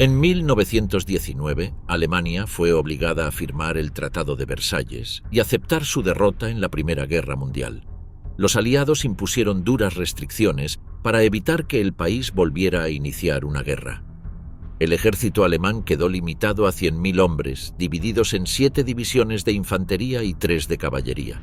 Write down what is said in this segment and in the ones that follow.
En 1919, Alemania fue obligada a firmar el Tratado de Versalles y aceptar su derrota en la Primera Guerra Mundial. Los aliados impusieron duras restricciones para evitar que el país volviera a iniciar una guerra. El ejército alemán quedó limitado a 100.000 hombres, divididos en 7 divisiones de infantería y 3 de caballería.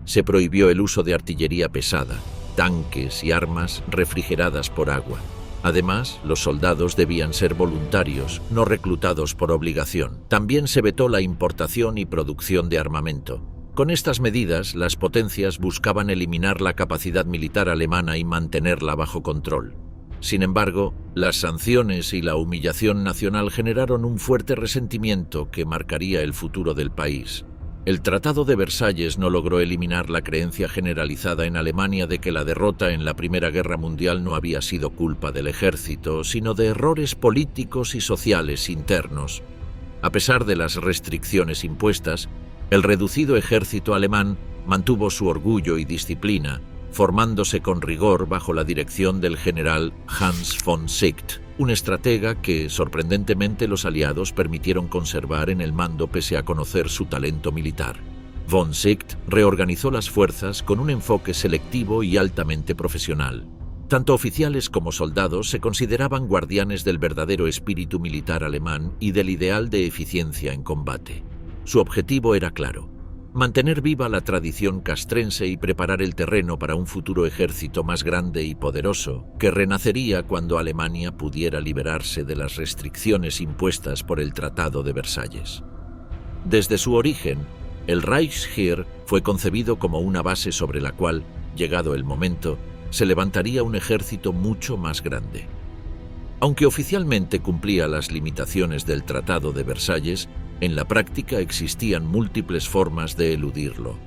Se prohibió el uso de artillería pesada, tanques y armas refrigeradas por agua. Además, los soldados debían ser voluntarios, no reclutados por obligación. También se vetó la importación y producción de armamento. Con estas medidas, las potencias buscaban eliminar la capacidad militar alemana y mantenerla bajo control. Sin embargo, las sanciones y la humillación nacional generaron un fuerte resentimiento que marcaría el futuro del país. El Tratado de Versalles no logró eliminar la creencia generalizada en Alemania de que la derrota en la Primera Guerra Mundial no había sido culpa del ejército, sino de errores políticos y sociales internos. A pesar de las restricciones impuestas, el reducido ejército alemán mantuvo su orgullo y disciplina, formándose con rigor bajo la dirección del general Hans von Sicht, un estratega que, sorprendentemente, los aliados permitieron conservar en el mando pese a conocer su talento militar. Von Sicht reorganizó las fuerzas con un enfoque selectivo y altamente profesional. Tanto oficiales como soldados se consideraban guardianes del verdadero espíritu militar alemán y del ideal de eficiencia en combate. Su objetivo era claro: mantener viva la tradición castrense y preparar el terreno para un futuro ejército más grande y poderoso, que renacería cuando Alemania pudiera liberarse de las restricciones impuestas por el Tratado de Versalles. Desde su origen, el Reichsheer fue concebido como una base sobre la cual, llegado el momento, se levantaría un ejército mucho más grande. Aunque oficialmente cumplía las limitaciones del Tratado de Versalles, en la práctica existían múltiples formas de eludirlo.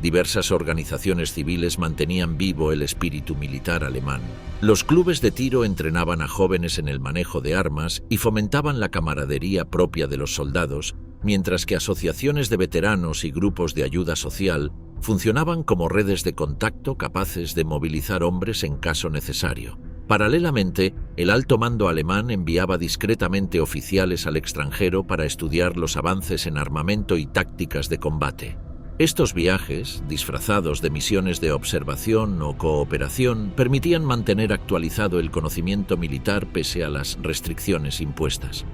Diversas organizaciones civiles mantenían vivo el espíritu militar alemán. Los clubes de tiro entrenaban a jóvenes en el manejo de armas y fomentaban la camaradería propia de los soldados, mientras que asociaciones de veteranos y grupos de ayuda social funcionaban como redes de contacto capaces de movilizar hombres en caso necesario. Paralelamente, el alto mando alemán enviaba discretamente oficiales al extranjero para estudiar los avances en armamento y tácticas de combate. Estos viajes, disfrazados de misiones de observación o cooperación, permitían mantener actualizado el conocimiento militar pese a las restricciones impuestas.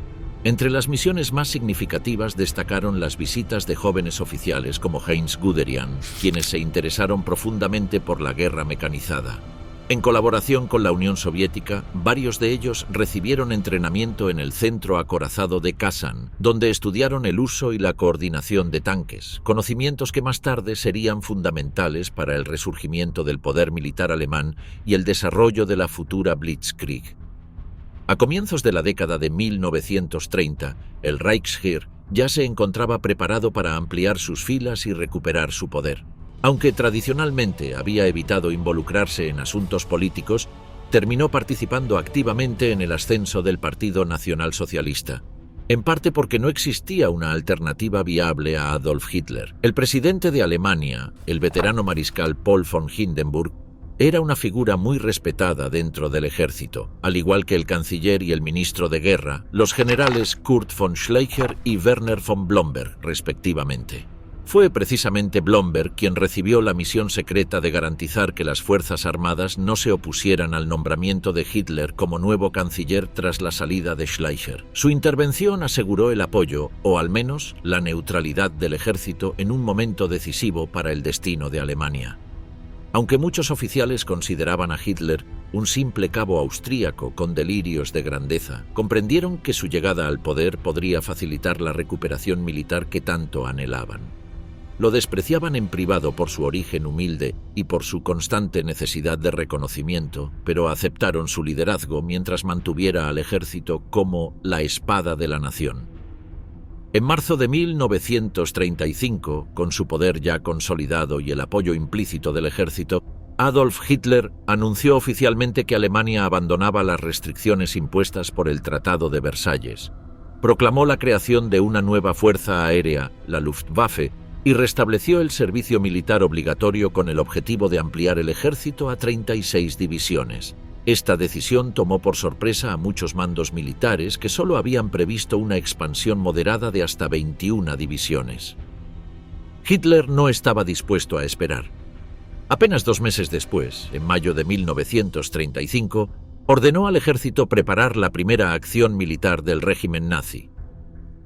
Entre las misiones más significativas destacaron las visitas de jóvenes oficiales como Heinz Guderian, quienes se interesaron profundamente por la guerra mecanizada. En colaboración con la Unión Soviética, varios de ellos recibieron entrenamiento en el centro acorazado de Kazán, donde estudiaron el uso y la coordinación de tanques, conocimientos que más tarde serían fundamentales para el resurgimiento del poder militar alemán y el desarrollo de la futura Blitzkrieg. A comienzos de la década de 1930, el Reichsheer ya se encontraba preparado para ampliar sus filas y recuperar su poder. Aunque tradicionalmente había evitado involucrarse en asuntos políticos, terminó participando activamente en el ascenso del Partido Nacionalsocialista, en parte porque no existía una alternativa viable a Adolf Hitler. El presidente de Alemania, el veterano mariscal Paul von Hindenburg, era una figura muy respetada dentro del ejército, al igual que el canciller y el ministro de guerra, los generales Kurt von Schleicher y Werner von Blomberg, respectivamente. Fue precisamente Blomberg quien recibió la misión secreta de garantizar que las Fuerzas Armadas no se opusieran al nombramiento de Hitler como nuevo canciller tras la salida de Schleicher. Su intervención aseguró el apoyo, o al menos la neutralidad del ejército en un momento decisivo para el destino de Alemania. Aunque muchos oficiales consideraban a Hitler un simple cabo austríaco con delirios de grandeza, comprendieron que su llegada al poder podría facilitar la recuperación militar que tanto anhelaban. Lo despreciaban en privado por su origen humilde y por su constante necesidad de reconocimiento, pero aceptaron su liderazgo mientras mantuviera al ejército como la espada de la nación. En marzo de 1935, con su poder ya consolidado y el apoyo implícito del ejército, Adolf Hitler anunció oficialmente que Alemania abandonaba las restricciones impuestas por el Tratado de Versalles. Proclamó la creación de una nueva fuerza aérea, la Luftwaffe, y restableció el servicio militar obligatorio con el objetivo de ampliar el ejército a 36 divisiones. Esta decisión tomó por sorpresa a muchos mandos militares que solo habían previsto una expansión moderada de hasta 21 divisiones. Hitler no estaba dispuesto a esperar. Apenas 2 meses después, en mayo de 1935, ordenó al ejército preparar la primera acción militar del régimen nazi.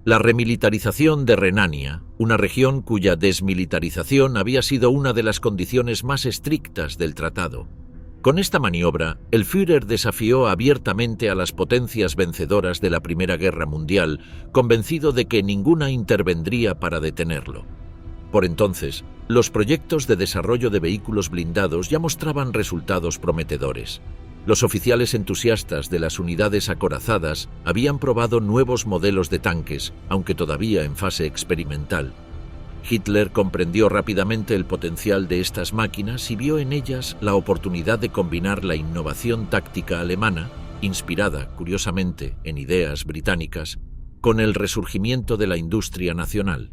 La remilitarización de Renania, una región cuya desmilitarización había sido una de las condiciones más estrictas del tratado. Con esta maniobra, el Führer desafió abiertamente a las potencias vencedoras de la Primera Guerra Mundial, convencido de que ninguna intervendría para detenerlo. Por entonces, los proyectos de desarrollo de vehículos blindados ya mostraban resultados prometedores. Los oficiales entusiastas de las unidades acorazadas habían probado nuevos modelos de tanques, aunque todavía en fase experimental. Hitler comprendió rápidamente el potencial de estas máquinas y vio en ellas la oportunidad de combinar la innovación táctica alemana, inspirada, curiosamente, en ideas británicas, con el resurgimiento de la industria nacional.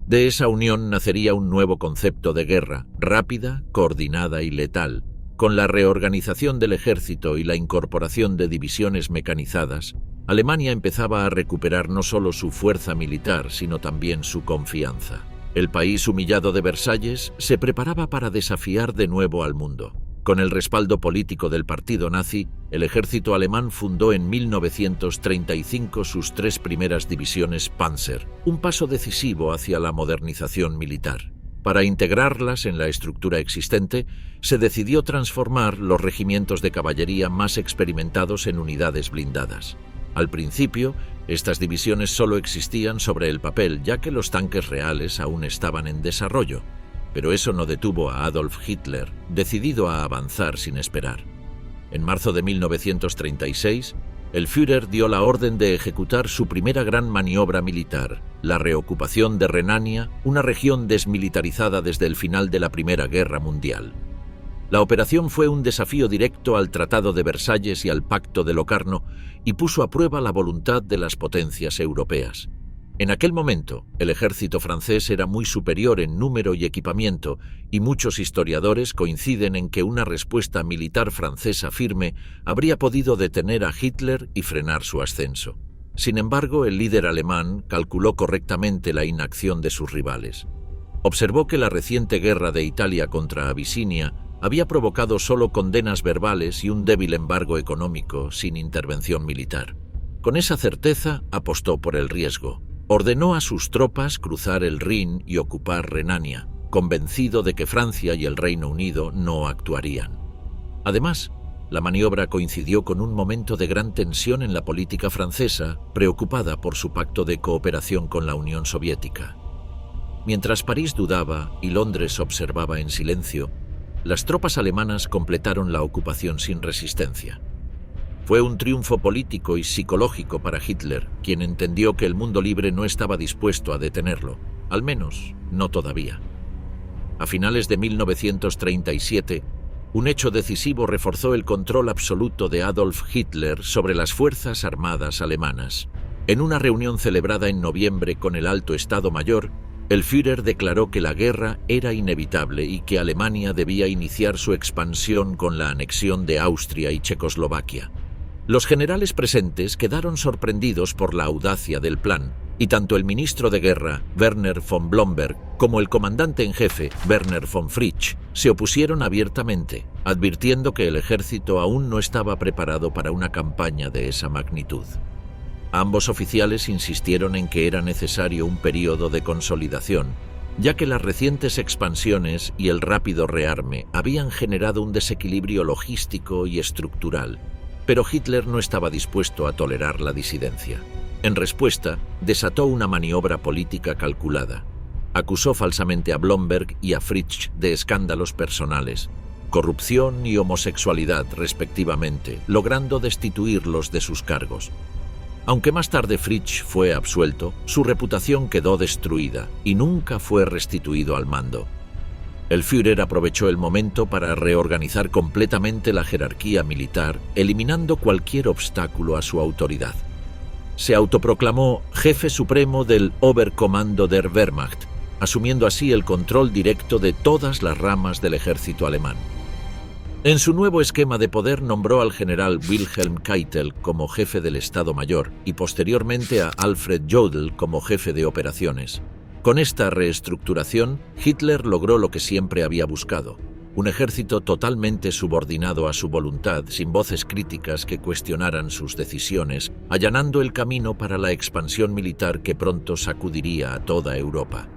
De esa unión nacería un nuevo concepto de guerra, rápida, coordinada y letal. Con la reorganización del ejército y la incorporación de divisiones mecanizadas, Alemania empezaba a recuperar no solo su fuerza militar, sino también su confianza. El país humillado de Versalles se preparaba para desafiar de nuevo al mundo. Con el respaldo político del partido nazi, el ejército alemán fundó en 1935 sus 3 primeras divisiones Panzer, un paso decisivo hacia la modernización militar. Para integrarlas en la estructura existente, se decidió transformar los regimientos de caballería más experimentados en unidades blindadas. Al principio, estas divisiones solo existían sobre el papel, ya que los tanques reales aún estaban en desarrollo. Pero eso no detuvo a Adolf Hitler, decidido a avanzar sin esperar. En marzo de 1936, el Führer dio la orden de ejecutar su primera gran maniobra militar, la reocupación de Renania, una región desmilitarizada desde el final de la Primera Guerra Mundial. La operación fue un desafío directo al Tratado de Versalles y al Pacto de Locarno y puso a prueba la voluntad de las potencias europeas. En aquel momento, el ejército francés era muy superior en número y equipamiento, y muchos historiadores coinciden en que una respuesta militar francesa firme habría podido detener a Hitler y frenar su ascenso. Sin embargo, el líder alemán calculó correctamente la inacción de sus rivales. Observó que la reciente guerra de Italia contra Abisinia había provocado solo condenas verbales y un débil embargo económico sin intervención militar. Con esa certeza apostó por el riesgo. Ordenó a sus tropas cruzar el Rin y ocupar Renania, convencido de que Francia y el Reino Unido no actuarían. Además, la maniobra coincidió con un momento de gran tensión en la política francesa, preocupada por su pacto de cooperación con la Unión Soviética. Mientras París dudaba y Londres observaba en silencio, las tropas alemanas completaron la ocupación sin resistencia. Fue un triunfo político y psicológico para Hitler, quien entendió que el mundo libre no estaba dispuesto a detenerlo, al menos no todavía. A finales de 1937, un hecho decisivo reforzó el control absoluto de Adolf Hitler sobre las fuerzas armadas alemanas. En una reunión celebrada en noviembre con el Alto Estado Mayor, el Führer declaró que la guerra era inevitable y que Alemania debía iniciar su expansión con la anexión de Austria y Checoslovaquia. Los generales presentes quedaron sorprendidos por la audacia del plan, y tanto el ministro de Guerra, Werner von Blomberg, como el comandante en jefe, Werner von Fritsch, se opusieron abiertamente, advirtiendo que el ejército aún no estaba preparado para una campaña de esa magnitud. Ambos oficiales insistieron en que era necesario un período de consolidación, ya que las recientes expansiones y el rápido rearme habían generado un desequilibrio logístico y estructural, pero Hitler no estaba dispuesto a tolerar la disidencia. En respuesta, desató una maniobra política calculada. Acusó falsamente a Blomberg y a Fritsch de escándalos personales, corrupción y homosexualidad respectivamente, logrando destituirlos de sus cargos. Aunque más tarde Fritsch fue absuelto, su reputación quedó destruida y nunca fue restituido al mando. El Führer aprovechó el momento para reorganizar completamente la jerarquía militar, eliminando cualquier obstáculo a su autoridad. Se autoproclamó jefe supremo del Oberkommando der Wehrmacht, asumiendo así el control directo de todas las ramas del ejército alemán. En su nuevo esquema de poder nombró al general Wilhelm Keitel como jefe del Estado Mayor y posteriormente a Alfred Jodl como jefe de operaciones. Con esta reestructuración, Hitler logró lo que siempre había buscado: un ejército totalmente subordinado a su voluntad, sin voces críticas que cuestionaran sus decisiones, allanando el camino para la expansión militar que pronto sacudiría a toda Europa.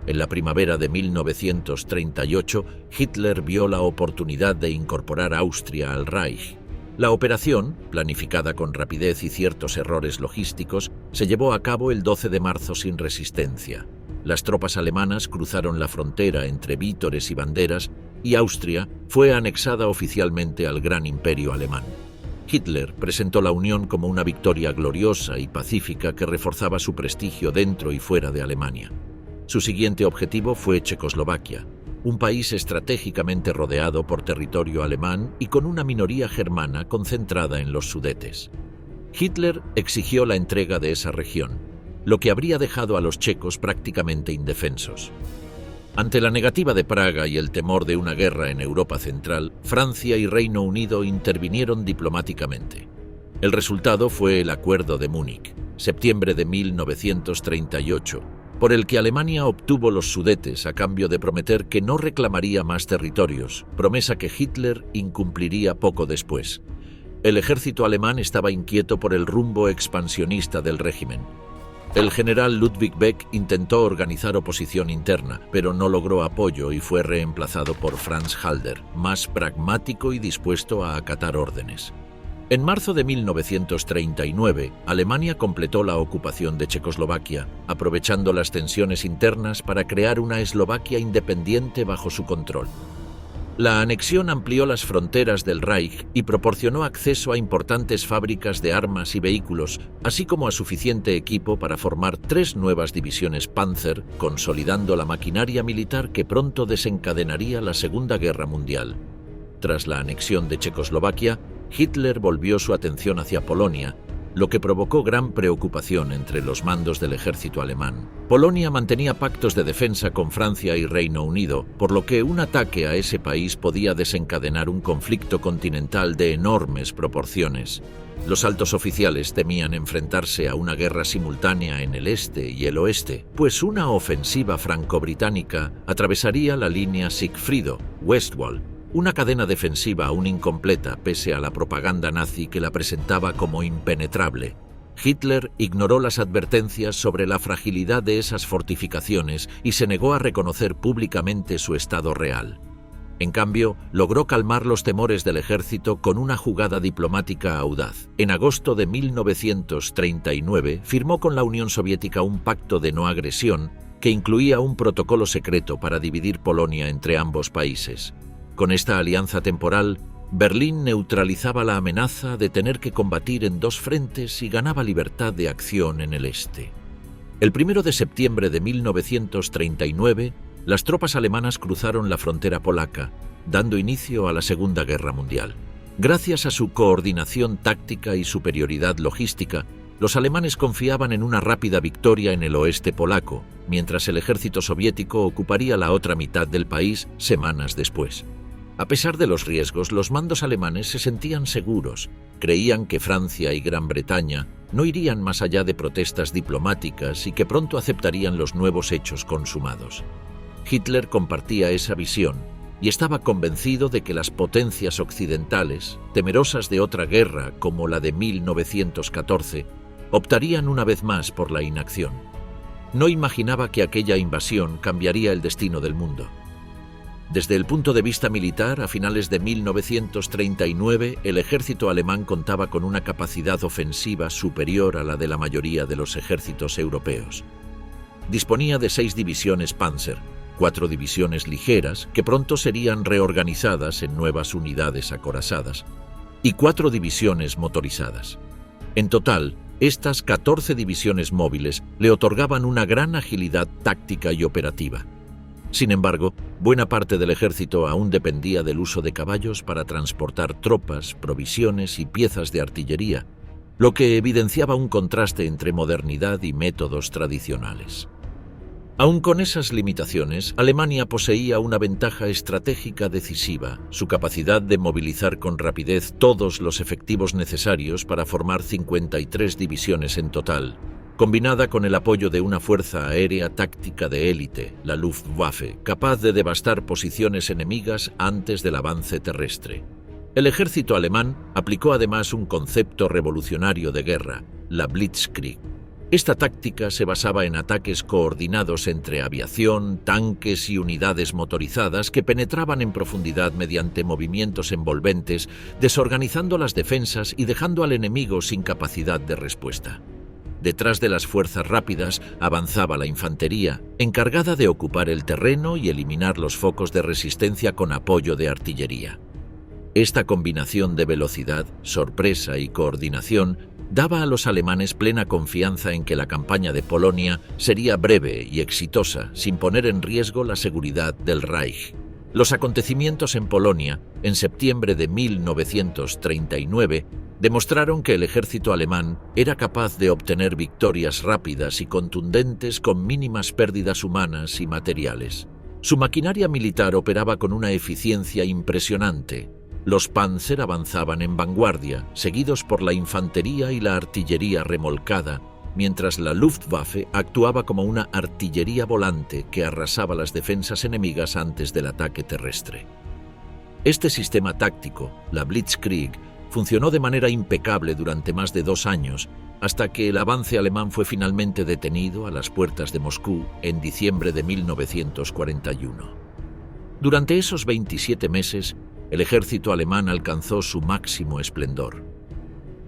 En la primavera de 1938, Hitler vio la oportunidad de incorporar Austria al Reich. La operación, planificada con rapidez y ciertos errores logísticos, se llevó a cabo el 12 de marzo sin resistencia. Las tropas alemanas cruzaron la frontera entre vítores y banderas y Austria fue anexada oficialmente al Gran Imperio Alemán. Hitler presentó la unión como una victoria gloriosa y pacífica que reforzaba su prestigio dentro y fuera de Alemania. Su siguiente objetivo fue Checoslovaquia, un país estratégicamente rodeado por territorio alemán y con una minoría germana concentrada en los Sudetes. Hitler exigió la entrega de esa región, lo que habría dejado a los checos prácticamente indefensos. Ante la negativa de Praga y el temor de una guerra en Europa Central, Francia y Reino Unido intervinieron diplomáticamente. El resultado fue el Acuerdo de Múnich, septiembre de 1938, por el que Alemania obtuvo los Sudetes a cambio de prometer que no reclamaría más territorios, promesa que Hitler incumpliría poco después. El ejército alemán estaba inquieto por el rumbo expansionista del régimen. El general Ludwig Beck intentó organizar oposición interna, pero no logró apoyo y fue reemplazado por Franz Halder, más pragmático y dispuesto a acatar órdenes. En marzo de 1939, Alemania completó la ocupación de Checoslovaquia, aprovechando las tensiones internas para crear una Eslovaquia independiente bajo su control. La anexión amplió las fronteras del Reich y proporcionó acceso a importantes fábricas de armas y vehículos, así como a suficiente equipo para formar 3 nuevas divisiones Panzer, consolidando la maquinaria militar que pronto desencadenaría la Segunda Guerra Mundial. Tras la anexión de Checoslovaquia, Hitler volvió su atención hacia Polonia, lo que provocó gran preocupación entre los mandos del ejército alemán. Polonia mantenía pactos de defensa con Francia y Reino Unido, por lo que un ataque a ese país podía desencadenar un conflicto continental de enormes proporciones. Los altos oficiales temían enfrentarse a una guerra simultánea en el este y el oeste, pues una ofensiva franco-británica atravesaría la línea Siegfriedo-Westwall, una cadena defensiva aún incompleta pese a la propaganda nazi que la presentaba como impenetrable. Hitler ignoró las advertencias sobre la fragilidad de esas fortificaciones y se negó a reconocer públicamente su estado real. En cambio, logró calmar los temores del ejército con una jugada diplomática audaz. En agosto de 1939 firmó con la Unión Soviética un pacto de no agresión que incluía un protocolo secreto para dividir Polonia entre ambos países. Con esta alianza temporal, Berlín neutralizaba la amenaza de tener que combatir en 2 frentes y ganaba libertad de acción en el este. El 1 de septiembre de 1939, las tropas alemanas cruzaron la frontera polaca, dando inicio a la Segunda Guerra Mundial. Gracias a su coordinación táctica y superioridad logística, los alemanes confiaban en una rápida victoria en el oeste polaco, mientras el ejército soviético ocuparía la otra mitad del país semanas después. A pesar de los riesgos, los mandos alemanes se sentían seguros. Creían que Francia y Gran Bretaña no irían más allá de protestas diplomáticas y que pronto aceptarían los nuevos hechos consumados. Hitler compartía esa visión y estaba convencido de que las potencias occidentales, temerosas de otra guerra como la de 1914, optarían una vez más por la inacción. No imaginaba que aquella invasión cambiaría el destino del mundo. Desde el punto de vista militar, a finales de 1939, el ejército alemán contaba con una capacidad ofensiva superior a la de la mayoría de los ejércitos europeos. Disponía de 6 divisiones Panzer, 4 divisiones ligeras, que pronto serían reorganizadas en nuevas unidades acorazadas, y 4 divisiones motorizadas. En total, estas 14 divisiones móviles le otorgaban una gran agilidad táctica y operativa. Sin embargo, buena parte del ejército aún dependía del uso de caballos para transportar tropas, provisiones y piezas de artillería, lo que evidenciaba un contraste entre modernidad y métodos tradicionales. Aun con esas limitaciones, Alemania poseía una ventaja estratégica decisiva: su capacidad de movilizar con rapidez todos los efectivos necesarios para formar 53 divisiones en total, combinada con el apoyo de una fuerza aérea táctica de élite, la Luftwaffe, capaz de devastar posiciones enemigas antes del avance terrestre. El ejército alemán aplicó además un concepto revolucionario de guerra, la Blitzkrieg. Esta táctica se basaba en ataques coordinados entre aviación, tanques y unidades motorizadas que penetraban en profundidad mediante movimientos envolventes, desorganizando las defensas y dejando al enemigo sin capacidad de respuesta. Detrás de las fuerzas rápidas avanzaba la infantería, encargada de ocupar el terreno y eliminar los focos de resistencia con apoyo de artillería. Esta combinación de velocidad, sorpresa y coordinación daba a los alemanes plena confianza en que la campaña de Polonia sería breve y exitosa, sin poner en riesgo la seguridad del Reich. Los acontecimientos en Polonia, en septiembre de 1939, demostraron que el ejército alemán era capaz de obtener victorias rápidas y contundentes con mínimas pérdidas humanas y materiales. Su maquinaria militar operaba con una eficiencia impresionante. Los Panzer avanzaban en vanguardia, seguidos por la infantería y la artillería remolcada, mientras la Luftwaffe actuaba como una artillería volante que arrasaba las defensas enemigas antes del ataque terrestre. Este sistema táctico, la Blitzkrieg, funcionó de manera impecable durante más de 2 años, hasta que el avance alemán fue finalmente detenido a las puertas de Moscú en diciembre de 1941. Durante esos 27 meses, el ejército alemán alcanzó su máximo esplendor.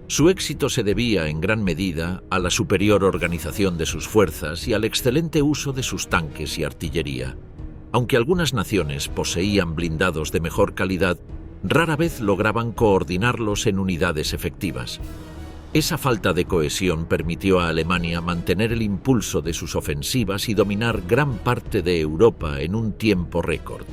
Su éxito se debía en gran medida a la superior organización de sus fuerzas y al excelente uso de sus tanques y artillería. Aunque algunas naciones poseían blindados de mejor calidad, rara vez lograban coordinarlos en unidades efectivas. Esa falta de cohesión permitió a Alemania mantener el impulso de sus ofensivas y dominar gran parte de Europa en un tiempo récord.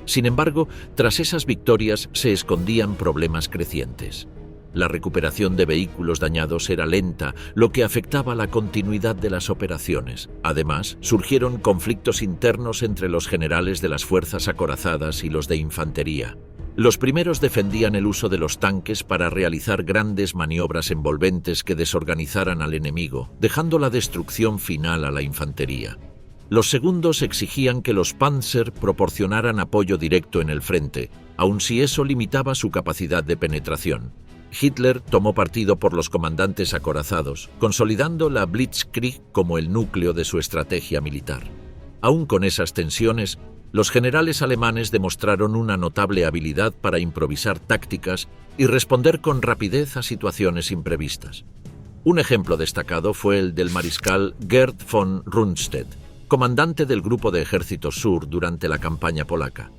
Sin embargo, tras esas victorias se escondían problemas crecientes. La recuperación de vehículos dañados era lenta, lo que afectaba la continuidad de las operaciones. Además, surgieron conflictos internos entre los generales de las fuerzas acorazadas y los de infantería. Los primeros defendían el uso de los tanques para realizar grandes maniobras envolventes que desorganizaran al enemigo, dejando la destrucción final a la infantería. Los segundos exigían que los Panzer proporcionaran apoyo directo en el frente, aun si eso limitaba su capacidad de penetración. Hitler tomó partido por los comandantes acorazados, consolidando la Blitzkrieg como el núcleo de su estrategia militar. Aun con esas tensiones, los generales alemanes demostraron una notable habilidad para improvisar tácticas y responder con rapidez a situaciones imprevistas. Un ejemplo destacado fue el del mariscal Gerd von Rundstedt, comandante del Grupo de Ejércitos Sur durante la campaña polaca.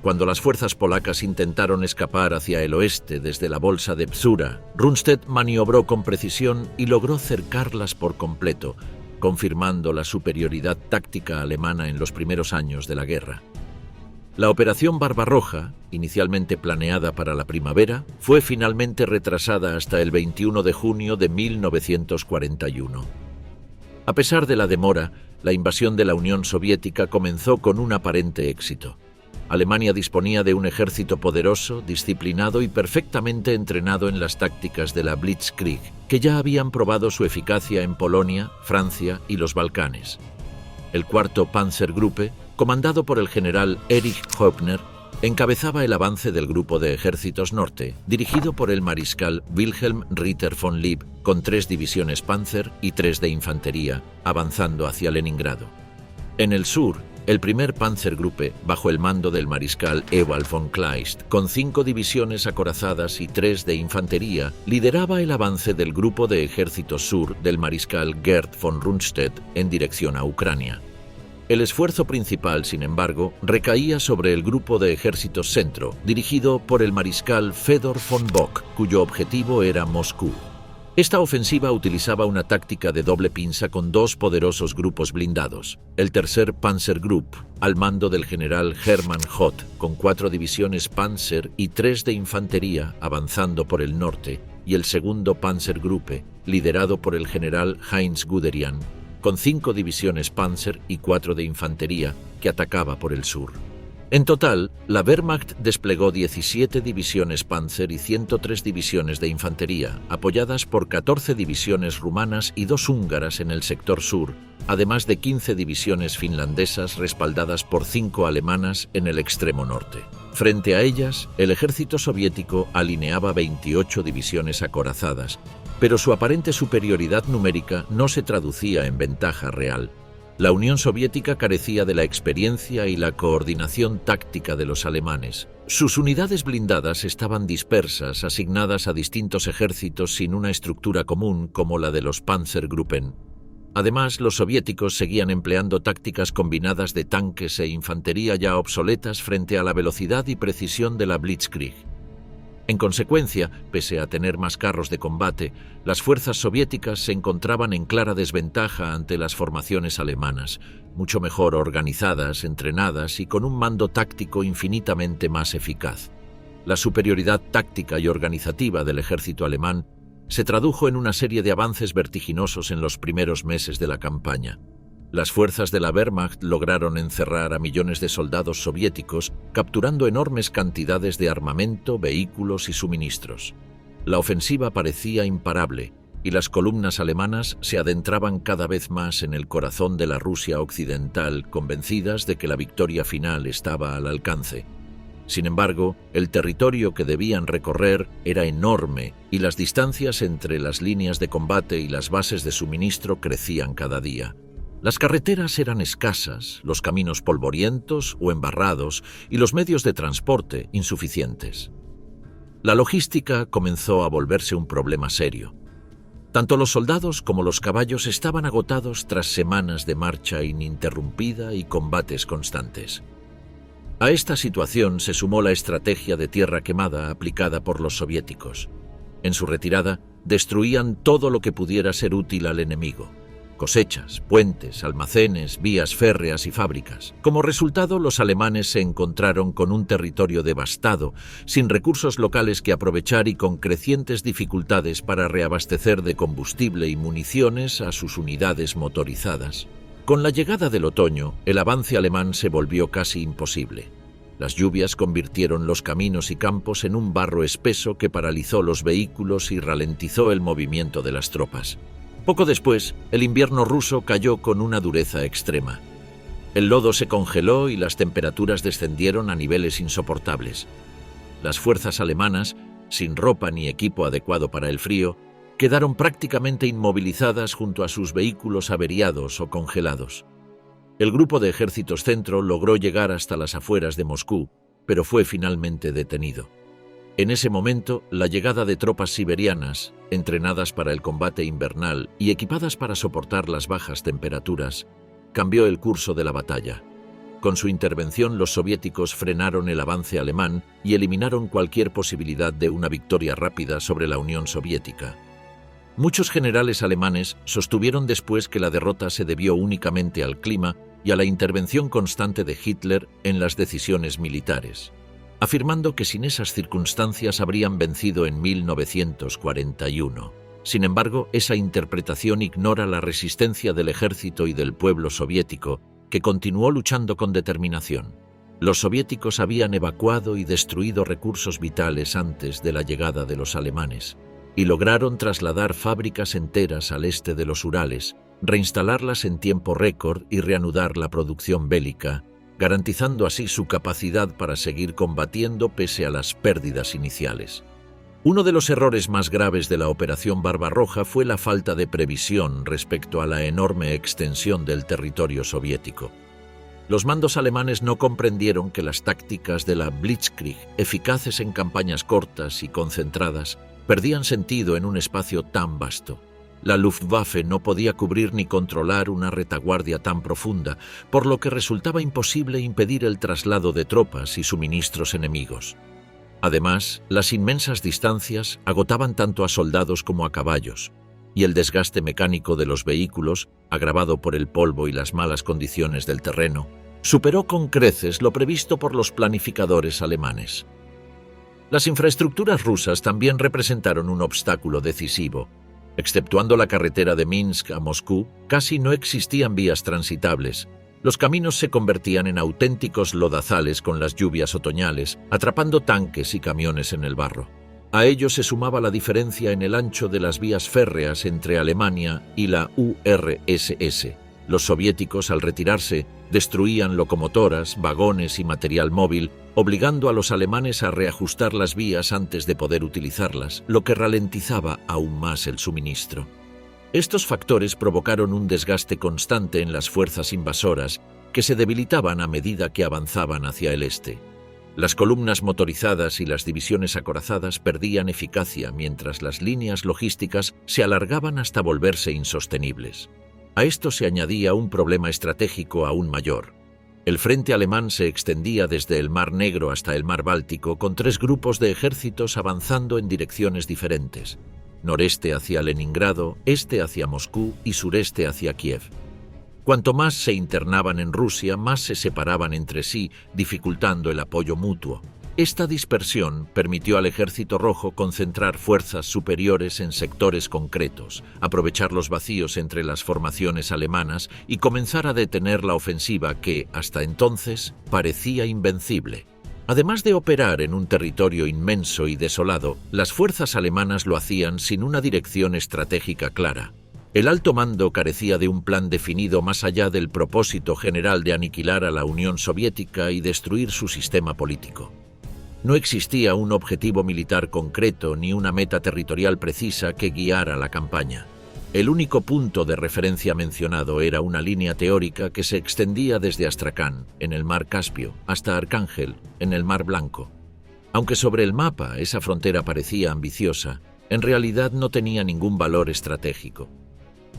Cuando las fuerzas polacas intentaron escapar hacia el oeste desde la bolsa de Bzura, Rundstedt maniobró con precisión y logró cercarlas por completo, confirmando la superioridad táctica alemana en los primeros años de la guerra. La Operación Barbarroja, inicialmente planeada para la primavera, fue finalmente retrasada hasta el 21 de junio de 1941. A pesar de la demora, la invasión de la Unión Soviética comenzó con un aparente éxito. Alemania disponía de un ejército poderoso, disciplinado y perfectamente entrenado en las tácticas de la Blitzkrieg, que ya habían probado su eficacia en Polonia, Francia y los Balcanes. El cuarto Panzergruppe, comandado por el general Erich Hoepner, encabezaba el avance del Grupo de Ejércitos Norte, dirigido por el mariscal Wilhelm Ritter von Lieb, con 3 divisiones Panzer y 3 de infantería, avanzando hacia Leningrado. En el sur, el primer Panzergruppe, bajo el mando del mariscal Ewald von Kleist, con 5 divisiones acorazadas y 3 de infantería, lideraba el avance del Grupo de Ejércitos Sur del mariscal Gerd von Rundstedt en dirección a Ucrania. El esfuerzo principal, sin embargo, recaía sobre el Grupo de Ejércitos Centro, dirigido por el mariscal Fedor von Bock, cuyo objetivo era Moscú. Esta ofensiva utilizaba una táctica de doble pinza con 2 poderosos grupos blindados. El tercer Panzergruppe, al mando del general Hermann Hoth, con 4 divisiones Panzer y 3 de infantería avanzando por el norte, y el segundo Panzergruppe, liderado por el general Heinz Guderian, con 5 divisiones Panzer y 4 de infantería, que atacaba por el sur. En total, la Wehrmacht desplegó 17 divisiones Panzer y 103 divisiones de infantería, apoyadas por 14 divisiones rumanas y 2 húngaras en el sector sur, además de 15 divisiones finlandesas respaldadas por 5 alemanas en el extremo norte. Frente a ellas, el ejército soviético alineaba 28 divisiones acorazadas, pero su aparente superioridad numérica no se traducía en ventaja real. La Unión Soviética carecía de la experiencia y la coordinación táctica de los alemanes. Sus unidades blindadas estaban dispersas, asignadas a distintos ejércitos sin una estructura común como la de los Panzergruppen. Además, los soviéticos seguían empleando tácticas combinadas de tanques e infantería ya obsoletas frente a la velocidad y precisión de la Blitzkrieg. En consecuencia, pese a tener más carros de combate, las fuerzas soviéticas se encontraban en clara desventaja ante las formaciones alemanas, mucho mejor organizadas, entrenadas y con un mando táctico infinitamente más eficaz. La superioridad táctica y organizativa del ejército alemán se tradujo en una serie de avances vertiginosos en los primeros meses de la campaña. Las fuerzas de la Wehrmacht lograron encerrar a millones de soldados soviéticos, capturando enormes cantidades de armamento, vehículos y suministros. La ofensiva parecía imparable, y las columnas alemanas se adentraban cada vez más en el corazón de la Rusia occidental, convencidas de que la victoria final estaba al alcance. Sin embargo, el territorio que debían recorrer era enorme y las distancias entre las líneas de combate y las bases de suministro crecían cada día. Las carreteras eran escasas, los caminos polvorientos o embarrados y los medios de transporte insuficientes. La logística comenzó a volverse un problema serio. Tanto los soldados como los caballos estaban agotados tras semanas de marcha ininterrumpida y combates constantes. A esta situación se sumó la estrategia de tierra quemada aplicada por los soviéticos. En su retirada, destruían todo lo que pudiera ser útil al enemigo: cosechas, puentes, almacenes, vías férreas y fábricas. Como resultado, los alemanes se encontraron con un territorio devastado, sin recursos locales que aprovechar y con crecientes dificultades para reabastecer de combustible y municiones a sus unidades motorizadas. Con la llegada del otoño, el avance alemán se volvió casi imposible. Las lluvias convirtieron los caminos y campos en un barro espeso que paralizó los vehículos y ralentizó el movimiento de las tropas. Poco después, el invierno ruso cayó con una dureza extrema. El lodo se congeló y las temperaturas descendieron a niveles insoportables. Las fuerzas alemanas, sin ropa ni equipo adecuado para el frío, quedaron prácticamente inmovilizadas junto a sus vehículos averiados o congelados. El grupo de ejércitos centro logró llegar hasta las afueras de Moscú, pero fue finalmente detenido. En ese momento, la llegada de tropas siberianas, entrenadas para el combate invernal y equipadas para soportar las bajas temperaturas, cambió el curso de la batalla. Con su intervención, los soviéticos frenaron el avance alemán y eliminaron cualquier posibilidad de una victoria rápida sobre la Unión Soviética. Muchos generales alemanes sostuvieron después que la derrota se debió únicamente al clima y a la intervención constante de Hitler en las decisiones militares, afirmando que sin esas circunstancias habrían vencido en 1941. Sin embargo, esa interpretación ignora la resistencia del ejército y del pueblo soviético, que continuó luchando con determinación. Los soviéticos habían evacuado y destruido recursos vitales antes de la llegada de los alemanes, y lograron trasladar fábricas enteras al este de los Urales, reinstalarlas en tiempo récord y reanudar la producción bélica, garantizando así su capacidad para seguir combatiendo pese a las pérdidas iniciales. Uno de los errores más graves de la Operación Barbarroja fue la falta de previsión respecto a la enorme extensión del territorio soviético. Los mandos alemanes no comprendieron que las tácticas de la Blitzkrieg, eficaces en campañas cortas y concentradas, perdían sentido en un espacio tan vasto. La Luftwaffe no podía cubrir ni controlar una retaguardia tan profunda, por lo que resultaba imposible impedir el traslado de tropas y suministros enemigos. Además, las inmensas distancias agotaban tanto a soldados como a caballos, y el desgaste mecánico de los vehículos, agravado por el polvo y las malas condiciones del terreno, superó con creces lo previsto por los planificadores alemanes. Las infraestructuras rusas también representaron un obstáculo decisivo. Exceptuando la carretera de Minsk a Moscú, casi no existían vías transitables. Los caminos se convertían en auténticos lodazales con las lluvias otoñales, atrapando tanques y camiones en el barro. A ello se sumaba la diferencia en el ancho de las vías férreas entre Alemania y la URSS. Los soviéticos, al retirarse, destruían locomotoras, vagones y material móvil, obligando a los alemanes a reajustar las vías antes de poder utilizarlas, lo que ralentizaba aún más el suministro. Estos factores provocaron un desgaste constante en las fuerzas invasoras, que se debilitaban a medida que avanzaban hacia el este. Las columnas motorizadas y las divisiones acorazadas perdían eficacia mientras las líneas logísticas se alargaban hasta volverse insostenibles. A esto se añadía un problema estratégico aún mayor. El frente alemán se extendía desde el Mar Negro hasta el Mar Báltico con 3 grupos de ejércitos avanzando en direcciones diferentes: noreste hacia Leningrado, este hacia Moscú y sureste hacia Kiev. Cuanto más se internaban en Rusia, más se separaban entre sí, dificultando el apoyo mutuo. Esta dispersión permitió al Ejército Rojo concentrar fuerzas superiores en sectores concretos, aprovechar los vacíos entre las formaciones alemanas y comenzar a detener la ofensiva que, hasta entonces, parecía invencible. Además de operar en un territorio inmenso y desolado, las fuerzas alemanas lo hacían sin una dirección estratégica clara. El alto mando carecía de un plan definido más allá del propósito general de aniquilar a la Unión Soviética y destruir su sistema político. No existía un objetivo militar concreto ni una meta territorial precisa que guiara la campaña. El único punto de referencia mencionado era una línea teórica que se extendía desde Astracán, en el mar Caspio, hasta Arcángel, en el mar Blanco. Aunque sobre el mapa esa frontera parecía ambiciosa, en realidad no tenía ningún valor estratégico.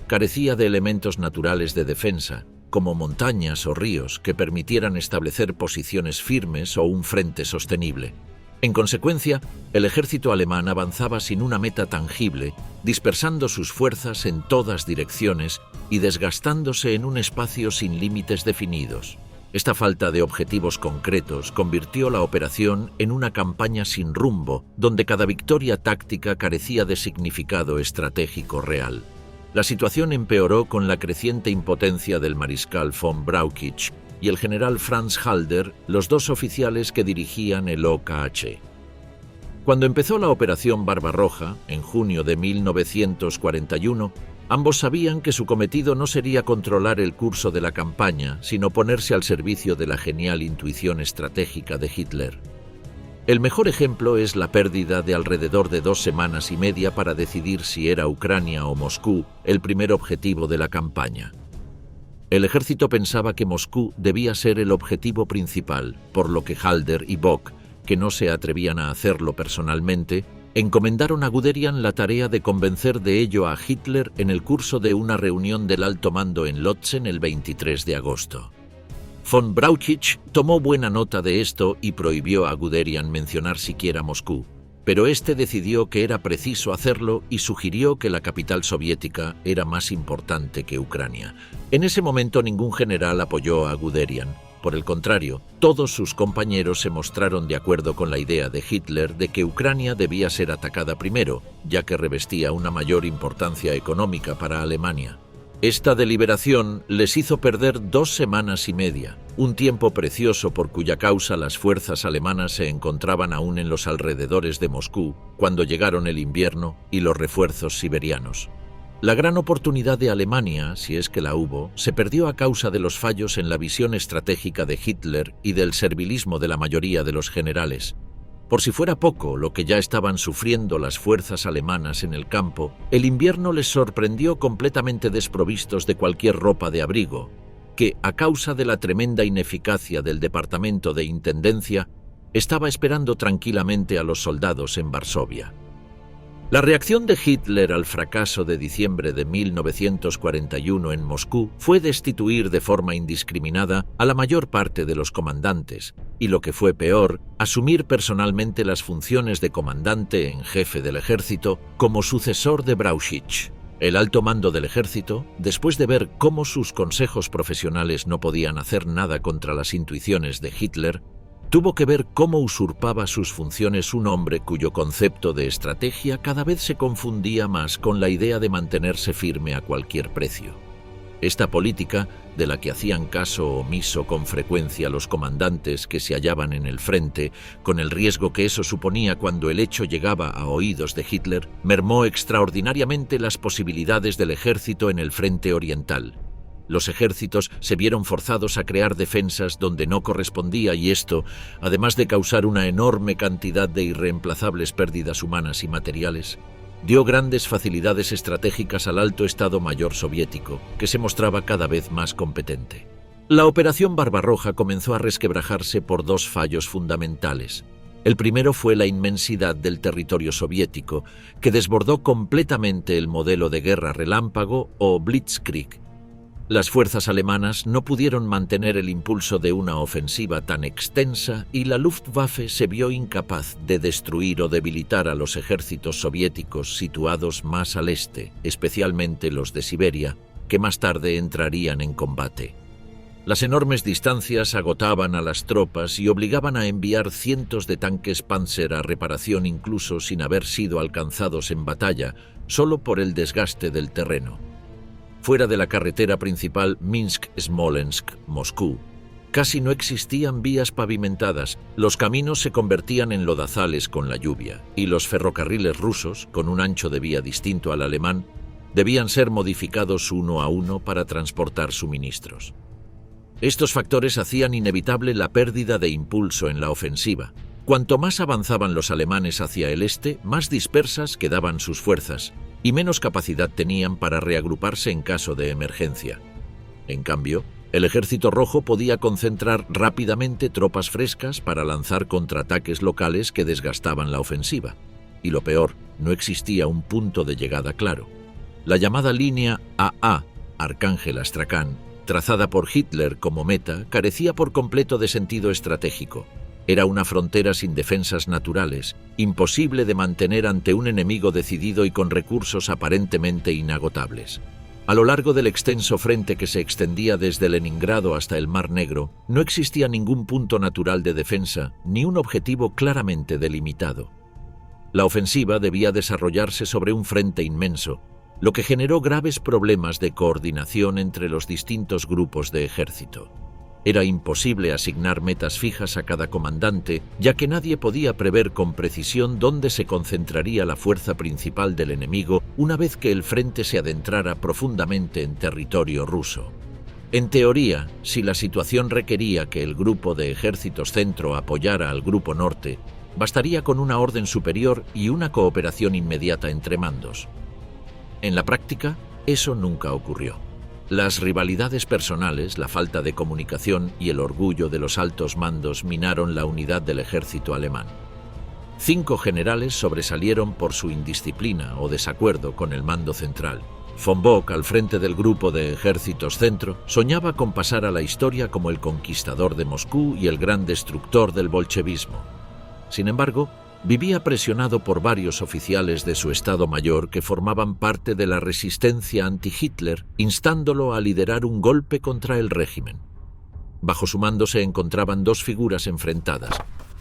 Carecía de elementos naturales de defensa, como montañas o ríos que permitieran establecer posiciones firmes o un frente sostenible. En consecuencia, el ejército alemán avanzaba sin una meta tangible, dispersando sus fuerzas en todas direcciones y desgastándose en un espacio sin límites definidos. Esta falta de objetivos concretos convirtió la operación en una campaña sin rumbo, donde cada victoria táctica carecía de significado estratégico real. La situación empeoró con la creciente impotencia del mariscal von Brauchitsch y el general Franz Halder, los 2 oficiales que dirigían el OKH. Cuando empezó la Operación Barbarroja, en junio de 1941, ambos sabían que su cometido no sería controlar el curso de la campaña, sino ponerse al servicio de la genial intuición estratégica de Hitler. El mejor ejemplo es la pérdida de alrededor de 2 semanas y media para decidir si era Ucrania o Moscú el primer objetivo de la campaña. El ejército pensaba que Moscú debía ser el objetivo principal, por lo que Halder y Bock, que no se atrevían a hacerlo personalmente, encomendaron a Guderian la tarea de convencer de ello a Hitler en el curso de una reunión del alto mando en Lötzen el 23 de agosto. Von Brauchitsch tomó buena nota de esto y prohibió a Guderian mencionar siquiera Moscú, pero este decidió que era preciso hacerlo y sugirió que la capital soviética era más importante que Ucrania. En ese momento ningún general apoyó a Guderian. Por el contrario, todos sus compañeros se mostraron de acuerdo con la idea de Hitler de que Ucrania debía ser atacada primero, ya que revestía una mayor importancia económica para Alemania. Esta deliberación les hizo perder 2 semanas y media, un tiempo precioso por cuya causa las fuerzas alemanas se encontraban aún en los alrededores de Moscú cuando llegaron el invierno y los refuerzos siberianos. La gran oportunidad de Alemania, si es que la hubo, se perdió a causa de los fallos en la visión estratégica de Hitler y del servilismo de la mayoría de los generales. Por si fuera poco lo que ya estaban sufriendo las fuerzas alemanas en el campo, el invierno les sorprendió completamente desprovistos de cualquier ropa de abrigo, que, a causa de la tremenda ineficacia del Departamento de Intendencia, estaba esperando tranquilamente a los soldados en Varsovia. La reacción de Hitler al fracaso de diciembre de 1941 en Moscú fue destituir de forma indiscriminada a la mayor parte de los comandantes y, lo que fue peor, asumir personalmente las funciones de comandante en jefe del ejército como sucesor de Brauchitsch. El alto mando del ejército, después de ver cómo sus consejos profesionales no podían hacer nada contra las intuiciones de Hitler, Tuvo que ver cómo usurpaba sus funciones un hombre cuyo concepto de estrategia cada vez se confundía más con la idea de mantenerse firme a cualquier precio. Esta política, de la que hacían caso omiso con frecuencia los comandantes que se hallaban en el frente, con el riesgo que eso suponía cuando el hecho llegaba a oídos de Hitler, mermó extraordinariamente las posibilidades del ejército en el frente oriental. Los ejércitos se vieron forzados a crear defensas donde no correspondía y esto, además de causar una enorme cantidad de irreemplazables pérdidas humanas y materiales, dio grandes facilidades estratégicas al alto Estado Mayor soviético, que se mostraba cada vez más competente. La Operación Barbarroja comenzó a resquebrajarse por dos fallos fundamentales. El primero fue la inmensidad del territorio soviético, que desbordó completamente el modelo de guerra relámpago o Blitzkrieg. Las fuerzas alemanas no pudieron mantener el impulso de una ofensiva tan extensa y la Luftwaffe se vio incapaz de destruir o debilitar a los ejércitos soviéticos situados más al este, especialmente los de Siberia, que más tarde entrarían en combate. Las enormes distancias agotaban a las tropas y obligaban a enviar cientos de tanques Panzer a reparación incluso sin haber sido alcanzados en batalla, solo por el desgaste del terreno. Fuera de la carretera principal Minsk-Smolensk-Moscú, casi no existían vías pavimentadas, los caminos se convertían en lodazales con la lluvia, y los ferrocarriles rusos, con un ancho de vía distinto al alemán, debían ser modificados uno a uno para transportar suministros. Estos factores hacían inevitable la pérdida de impulso en la ofensiva. Cuanto más avanzaban los alemanes hacia el este, más dispersas quedaban sus fuerzas, y menos capacidad tenían para reagruparse en caso de emergencia. En cambio, el Ejército Rojo podía concentrar rápidamente tropas frescas para lanzar contraataques locales que desgastaban la ofensiva. Y lo peor, no existía un punto de llegada claro. La llamada línea AA, Arcángel-Astracán, trazada por Hitler como meta, carecía por completo de sentido estratégico. Era una frontera sin defensas naturales, imposible de mantener ante un enemigo decidido y con recursos aparentemente inagotables. A lo largo del extenso frente que se extendía desde Leningrado hasta el Mar Negro, no existía ningún punto natural de defensa, ni un objetivo claramente delimitado. La ofensiva debía desarrollarse sobre un frente inmenso, lo que generó graves problemas de coordinación entre los distintos grupos de ejército. Era imposible asignar metas fijas a cada comandante, ya que nadie podía prever con precisión dónde se concentraría la fuerza principal del enemigo una vez que el frente se adentrara profundamente en territorio ruso. En teoría, si la situación requería que el grupo de ejércitos centro apoyara al grupo norte, bastaría con una orden superior y una cooperación inmediata entre mandos. En la práctica, eso nunca ocurrió. Las rivalidades personales, la falta de comunicación y el orgullo de los altos mandos minaron la unidad del ejército alemán. 5 generales sobresalieron por su indisciplina o desacuerdo con el mando central. Von Bock, al frente del grupo de ejércitos centro, soñaba con pasar a la historia como el conquistador de Moscú y el gran destructor del bolchevismo. Sin embargo, vivía presionado por varios oficiales de su Estado Mayor que formaban parte de la resistencia anti-Hitler, instándolo a liderar un golpe contra el régimen. Bajo su mando se encontraban 2 figuras enfrentadas.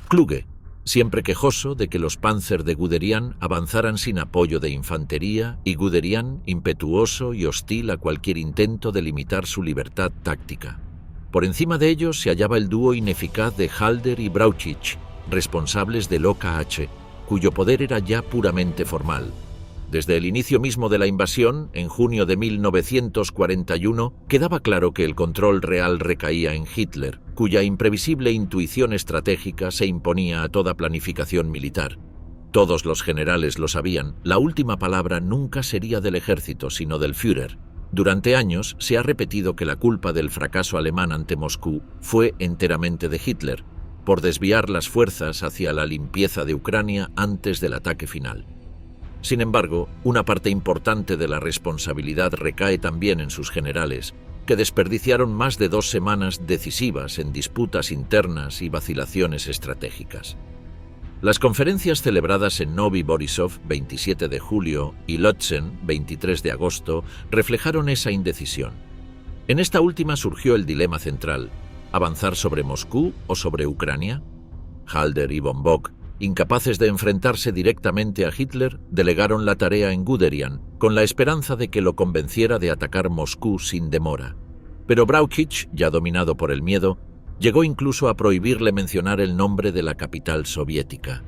Kluge, siempre quejoso de que los Panzer de Guderian avanzaran sin apoyo de infantería, y Guderian, impetuoso y hostil a cualquier intento de limitar su libertad táctica. Por encima de ellos se hallaba el dúo ineficaz de Halder y Brauchitsch, responsables del OKH, cuyo poder era ya puramente formal. Desde el inicio mismo de la invasión, en junio de 1941, quedaba claro que el control real recaía en Hitler, cuya imprevisible intuición estratégica se imponía a toda planificación militar. Todos los generales lo sabían, la última palabra nunca sería del ejército, sino del Führer. Durante años se ha repetido que la culpa del fracaso alemán ante Moscú fue enteramente de Hitler, por desviar las fuerzas hacia la limpieza de Ucrania antes del ataque final. Sin embargo, una parte importante de la responsabilidad recae también en sus generales, que desperdiciaron más de 2 semanas decisivas en disputas internas y vacilaciones estratégicas. Las conferencias celebradas en Novi Borisov, 27 de julio, y Lützen, 23 de agosto, reflejaron esa indecisión. En esta última surgió el dilema central: ¿avanzar sobre Moscú o sobre Ucrania? Halder y von Bock, incapaces de enfrentarse directamente a Hitler, delegaron la tarea en Guderian, con la esperanza de que lo convenciera de atacar Moscú sin demora. Pero Brauchitsch, ya dominado por el miedo, llegó incluso a prohibirle mencionar el nombre de la capital soviética.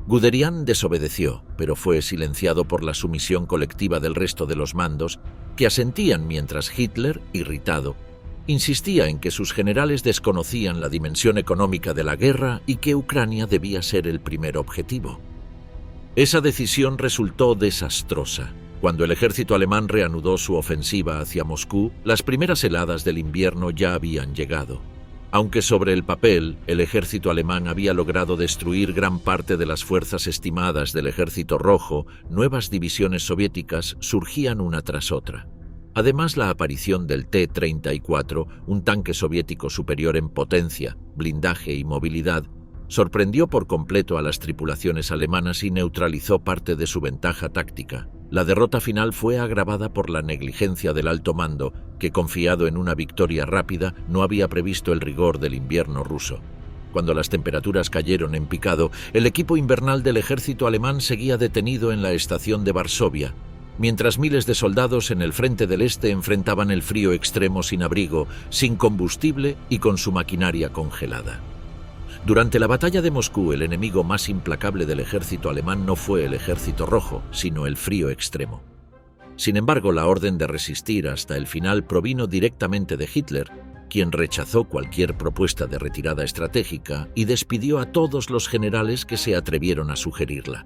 Guderian desobedeció, pero fue silenciado por la sumisión colectiva del resto de los mandos, que asentían mientras Hitler, irritado, insistía en que sus generales desconocían la dimensión económica de la guerra y que Ucrania debía ser el primer objetivo. Esa decisión resultó desastrosa. Cuando el ejército alemán reanudó su ofensiva hacia Moscú, las primeras heladas del invierno ya habían llegado. Aunque sobre el papel el ejército alemán había logrado destruir gran parte de las fuerzas estimadas del Ejército Rojo, nuevas divisiones soviéticas surgían una tras otra. Además, la aparición del T-34, un tanque soviético superior en potencia, blindaje y movilidad, sorprendió por completo a las tripulaciones alemanas y neutralizó parte de su ventaja táctica. La derrota final fue agravada por la negligencia del alto mando, que, confiado en una victoria rápida, no había previsto el rigor del invierno ruso. Cuando las temperaturas cayeron en picado, el equipo invernal del ejército alemán seguía detenido en la estación de Varsovia, mientras miles de soldados en el frente del este enfrentaban el frío extremo sin abrigo, sin combustible y con su maquinaria congelada. Durante la batalla de Moscú, el enemigo más implacable del ejército alemán no fue el Ejército Rojo, sino el frío extremo. Sin embargo, la orden de resistir hasta el final provino directamente de Hitler, quien rechazó cualquier propuesta de retirada estratégica y despidió a todos los generales que se atrevieron a sugerirla.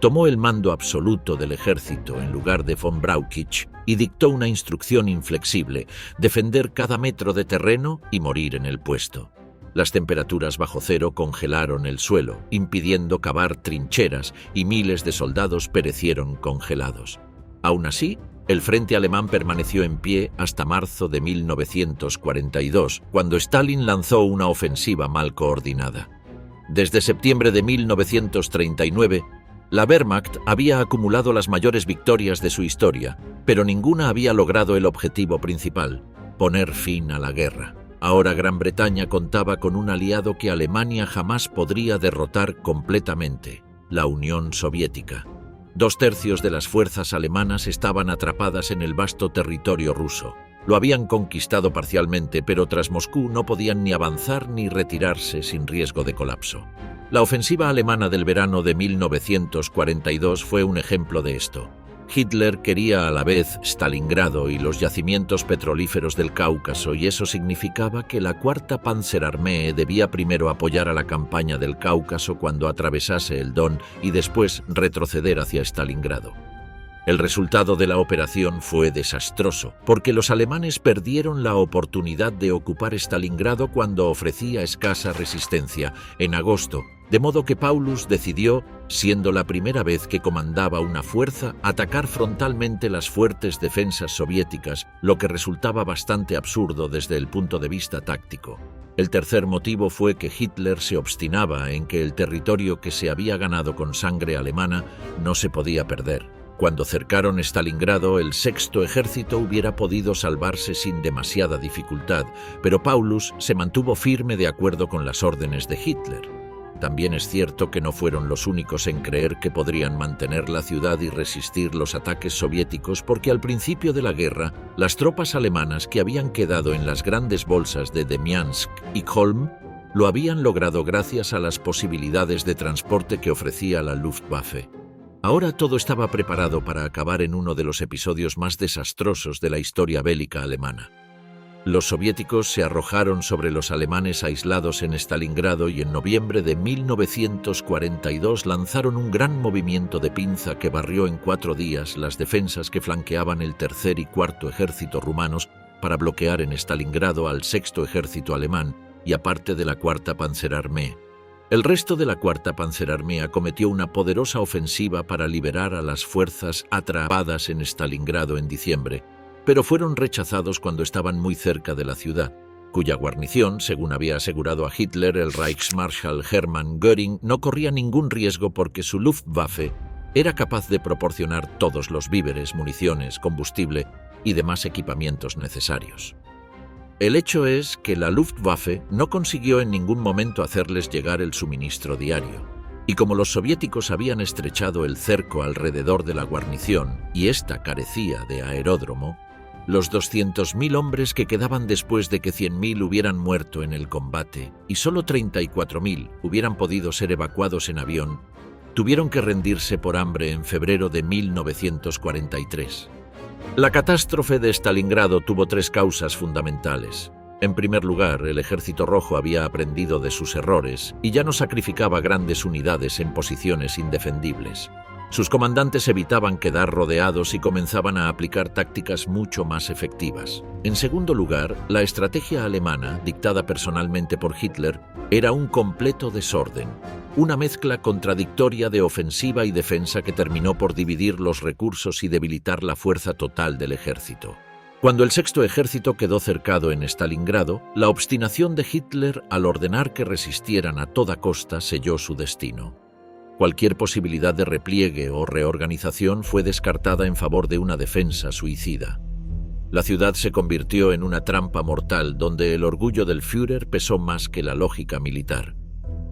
Tomó el mando absoluto del ejército en lugar de von Brauchitsch y dictó una instrucción inflexible: defender cada metro de terreno y morir en el puesto. Las temperaturas bajo cero congelaron el suelo, impidiendo cavar trincheras, y miles de soldados perecieron congelados. Aún así, el frente alemán permaneció en pie hasta marzo de 1942, cuando Stalin lanzó una ofensiva mal coordinada. Desde septiembre de 1939, la Wehrmacht había acumulado las mayores victorias de su historia, pero ninguna había logrado el objetivo principal: poner fin a la guerra. Ahora Gran Bretaña contaba con un aliado que Alemania jamás podría derrotar completamente: la Unión Soviética. 2/3 de las fuerzas alemanas estaban atrapadas en el vasto territorio ruso. Lo habían conquistado parcialmente, pero tras Moscú no podían ni avanzar ni retirarse sin riesgo de colapso. La ofensiva alemana del verano de 1942 fue un ejemplo de esto. Hitler quería a la vez Stalingrado y los yacimientos petrolíferos del Cáucaso, y eso significaba que la Cuarta Panzerarmee debía primero apoyar a la campaña del Cáucaso cuando atravesase el Don y después retroceder hacia Stalingrado. El resultado de la operación fue desastroso, porque los alemanes perdieron la oportunidad de ocupar Stalingrado cuando ofrecía escasa resistencia, en agosto, de modo que Paulus decidió, siendo la primera vez que comandaba una fuerza, atacar frontalmente las fuertes defensas soviéticas, lo que resultaba bastante absurdo desde el punto de vista táctico. El tercer motivo fue que Hitler se obstinaba en que el territorio que se había ganado con sangre alemana no se podía perder. Cuando cercaron Stalingrado, el Sexto Ejército hubiera podido salvarse sin demasiada dificultad, pero Paulus se mantuvo firme de acuerdo con las órdenes de Hitler. También es cierto que no fueron los únicos en creer que podrían mantener la ciudad y resistir los ataques soviéticos, porque al principio de la guerra, las tropas alemanas que habían quedado en las grandes bolsas de Demiansk y Cholm lo habían logrado gracias a las posibilidades de transporte que ofrecía la Luftwaffe. Ahora todo estaba preparado para acabar en uno de los episodios más desastrosos de la historia bélica alemana. Los soviéticos se arrojaron sobre los alemanes aislados en Stalingrado y en noviembre de 1942 lanzaron un gran movimiento de pinza que barrió en 4 días las defensas que flanqueaban el tercer y cuarto ejército rumanos para bloquear en Stalingrado al sexto ejército alemán y a parte de la Cuarta Panzerarmee. El resto de la Cuarta Panzerarmee acometió una poderosa ofensiva para liberar a las fuerzas atrapadas en Stalingrado en diciembre, pero fueron rechazados cuando estaban muy cerca de la ciudad, cuya guarnición, según había asegurado a Hitler el Reichsmarschall Hermann Göring, no corría ningún riesgo porque su Luftwaffe era capaz de proporcionar todos los víveres, municiones, combustible y demás equipamientos necesarios. El hecho es que la Luftwaffe no consiguió en ningún momento hacerles llegar el suministro diario, y como los soviéticos habían estrechado el cerco alrededor de la guarnición y ésta carecía de aeródromo, los 200.000 hombres que quedaban después de que 100.000 hubieran muerto en el combate y solo 34.000 hubieran podido ser evacuados en avión, tuvieron que rendirse por hambre en febrero de 1943. La catástrofe de Stalingrado tuvo tres causas fundamentales. En primer lugar, el Ejército Rojo había aprendido de sus errores y ya no sacrificaba grandes unidades en posiciones indefendibles. Sus comandantes evitaban quedar rodeados y comenzaban a aplicar tácticas mucho más efectivas. En segundo lugar, la estrategia alemana, dictada personalmente por Hitler, era un completo desorden, una mezcla contradictoria de ofensiva y defensa que terminó por dividir los recursos y debilitar la fuerza total del ejército. Cuando el Sexto Ejército quedó cercado en Stalingrado, la obstinación de Hitler al ordenar que resistieran a toda costa selló su destino. Cualquier posibilidad de repliegue o reorganización fue descartada en favor de una defensa suicida. La ciudad se convirtió en una trampa mortal donde el orgullo del Führer pesó más que la lógica militar.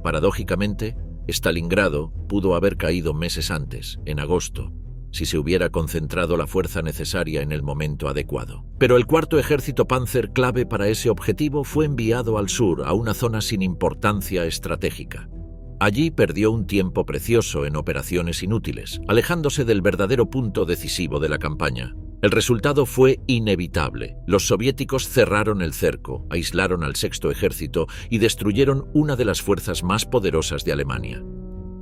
Paradójicamente, Stalingrado pudo haber caído meses antes, en agosto, si se hubiera concentrado la fuerza necesaria en el momento adecuado. Pero el Cuarto Ejército Panzer, clave para ese objetivo, fue enviado al sur, a una zona sin importancia estratégica. Allí perdió un tiempo precioso en operaciones inútiles, alejándose del verdadero punto decisivo de la campaña. El resultado fue inevitable. Los soviéticos cerraron el cerco, aislaron al Sexto Ejército y destruyeron una de las fuerzas más poderosas de Alemania.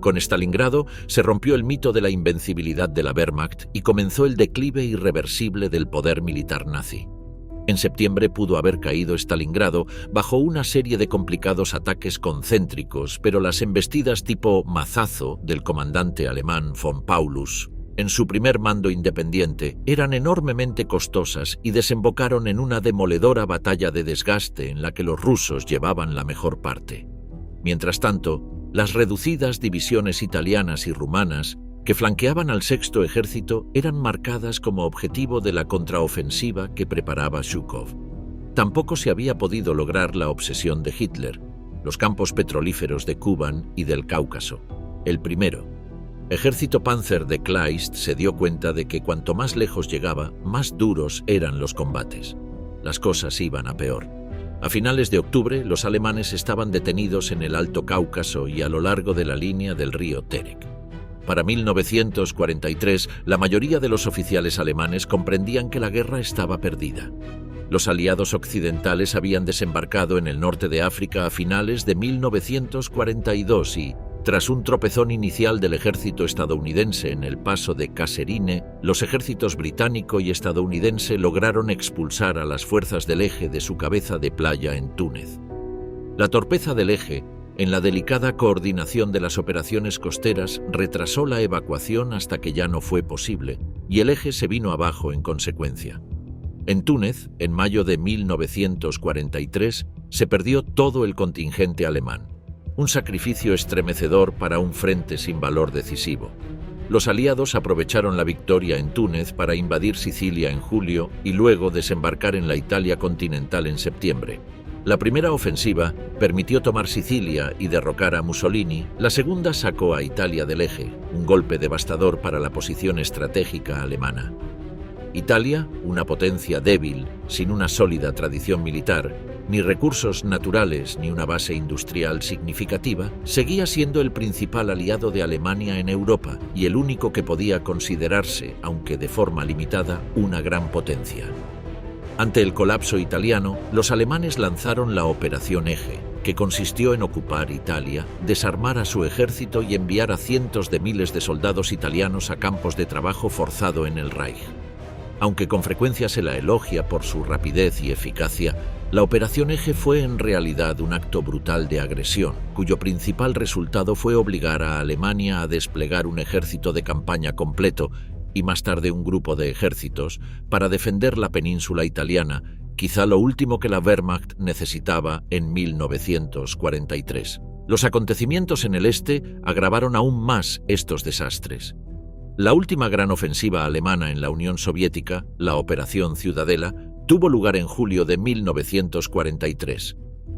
Con Stalingrado se rompió el mito de la invencibilidad de la Wehrmacht y comenzó el declive irreversible del poder militar nazi. En septiembre pudo haber caído Stalingrado bajo una serie de complicados ataques concéntricos, pero las embestidas tipo mazazo del comandante alemán von Paulus, en su primer mando independiente, eran enormemente costosas y desembocaron en una demoledora batalla de desgaste en la que los rusos llevaban la mejor parte. Mientras tanto, las reducidas divisiones italianas y rumanas que flanqueaban al Sexto Ejército eran marcadas como objetivo de la contraofensiva que preparaba Zhukov. Tampoco se había podido lograr la obsesión de Hitler, los campos petrolíferos de Kuban y del Cáucaso. El primero, Ejército Panzer de Kleist, se dio cuenta de que cuanto más lejos llegaba, más duros eran los combates. Las cosas iban a peor. A finales de octubre, los alemanes estaban detenidos en el Alto Cáucaso y a lo largo de la línea del río Terek. Para 1943, la mayoría de los oficiales alemanes comprendían que la guerra estaba perdida. Los aliados occidentales habían desembarcado en el norte de África a finales de 1942 y, tras un tropezón inicial del ejército estadounidense en el paso de Kasserine, los ejércitos británico y estadounidense lograron expulsar a las fuerzas del Eje de su cabeza de playa en Túnez. La torpeza del Eje, en la delicada coordinación de las operaciones costeras, retrasó la evacuación hasta que ya no fue posible, y el Eje se vino abajo en consecuencia. En Túnez, en mayo de 1943, se perdió todo el contingente alemán. Un sacrificio estremecedor para un frente sin valor decisivo. Los aliados aprovecharon la victoria en Túnez para invadir Sicilia en julio y luego desembarcar en la Italia continental en septiembre. La primera ofensiva permitió tomar Sicilia y derrocar a Mussolini, la segunda sacó a Italia del Eje, un golpe devastador para la posición estratégica alemana. Italia, una potencia débil, sin una sólida tradición militar, ni recursos naturales ni una base industrial significativa, seguía siendo el principal aliado de Alemania en Europa y el único que podía considerarse, aunque de forma limitada, una gran potencia. Ante el colapso italiano, los alemanes lanzaron la Operación Eje, que consistió en ocupar Italia, desarmar a su ejército y enviar a cientos de miles de soldados italianos a campos de trabajo forzado en el Reich. Aunque con frecuencia se la elogia por su rapidez y eficacia, la Operación Eje fue en realidad un acto brutal de agresión, cuyo principal resultado fue obligar a Alemania a desplegar un ejército de campaña completo y más tarde un grupo de ejércitos para defender la península italiana, quizá lo último que la Wehrmacht necesitaba en 1943. Los acontecimientos en el este agravaron aún más estos desastres. La última gran ofensiva alemana en la Unión Soviética, la Operación Ciudadela, tuvo lugar en julio de 1943.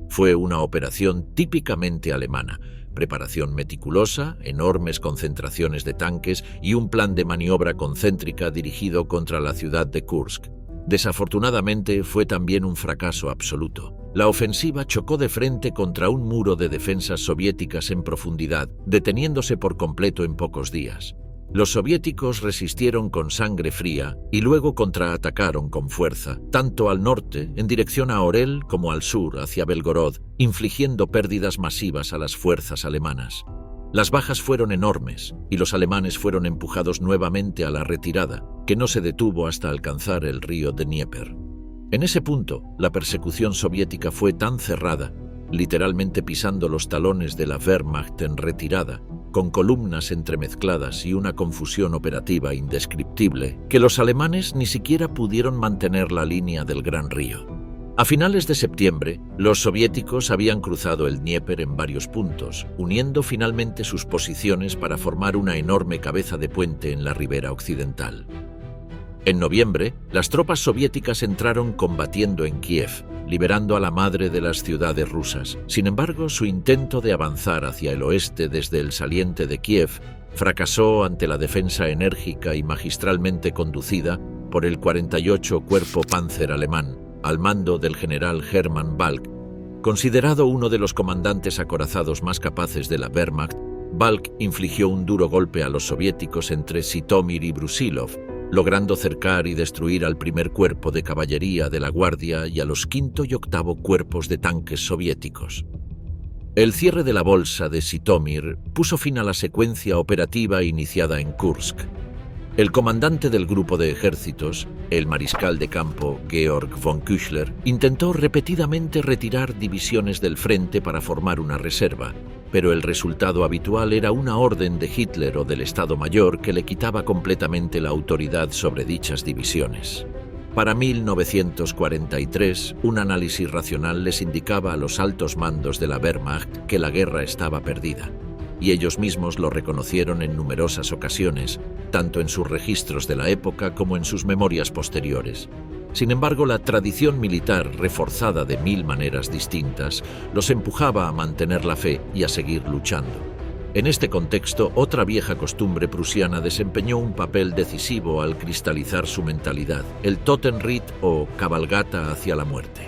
Fue una operación típicamente alemana: preparación meticulosa, enormes concentraciones de tanques y un plan de maniobra concéntrica dirigido contra la ciudad de Kursk. Desafortunadamente, fue también un fracaso absoluto. La ofensiva chocó de frente contra un muro de defensas soviéticas en profundidad, deteniéndose por completo en pocos días. Los soviéticos resistieron con sangre fría y luego contraatacaron con fuerza, tanto al norte, en dirección a Orel, como al sur, hacia Belgorod, infligiendo pérdidas masivas a las fuerzas alemanas. Las bajas fueron enormes y los alemanes fueron empujados nuevamente a la retirada, que no se detuvo hasta alcanzar el río Dnieper. En ese punto, la persecución soviética fue tan cerrada, literalmente pisando los talones de la Wehrmacht en retirada, con columnas entremezcladas y una confusión operativa indescriptible, que los alemanes ni siquiera pudieron mantener la línea del Gran Río. A finales de septiembre, los soviéticos habían cruzado el Dnieper en varios puntos, uniendo finalmente sus posiciones para formar una enorme cabeza de puente en la ribera occidental. En noviembre, las tropas soviéticas entraron combatiendo en Kiev, liberando a la madre de las ciudades rusas. Sin embargo, su intento de avanzar hacia el oeste desde el saliente de Kiev fracasó ante la defensa enérgica y magistralmente conducida por el 48 Cuerpo Panzer alemán, al mando del general Hermann Balck. Considerado uno de los comandantes acorazados más capaces de la Wehrmacht, Balck infligió un duro golpe a los soviéticos entre Zitomir y Brusilov, logrando cercar y destruir al primer cuerpo de caballería de la Guardia y a los quinto y octavo cuerpos de tanques soviéticos. El cierre de la bolsa de Zitomir puso fin a la secuencia operativa iniciada en Kursk. El comandante del grupo de ejércitos, el mariscal de campo Georg von Küchler, intentó repetidamente retirar divisiones del frente para formar una reserva, pero el resultado habitual era una orden de Hitler o del Estado Mayor que le quitaba completamente la autoridad sobre dichas divisiones. Para 1943, un análisis racional les indicaba a los altos mandos de la Wehrmacht que la guerra estaba perdida, y ellos mismos lo reconocieron en numerosas ocasiones, tanto en sus registros de la época como en sus memorias posteriores. Sin embargo, la tradición militar, reforzada de 1000 maneras distintas, los empujaba a mantener la fe y a seguir luchando. En este contexto, otra vieja costumbre prusiana desempeñó un papel decisivo al cristalizar su mentalidad: el Totenritt o cabalgata hacia la muerte.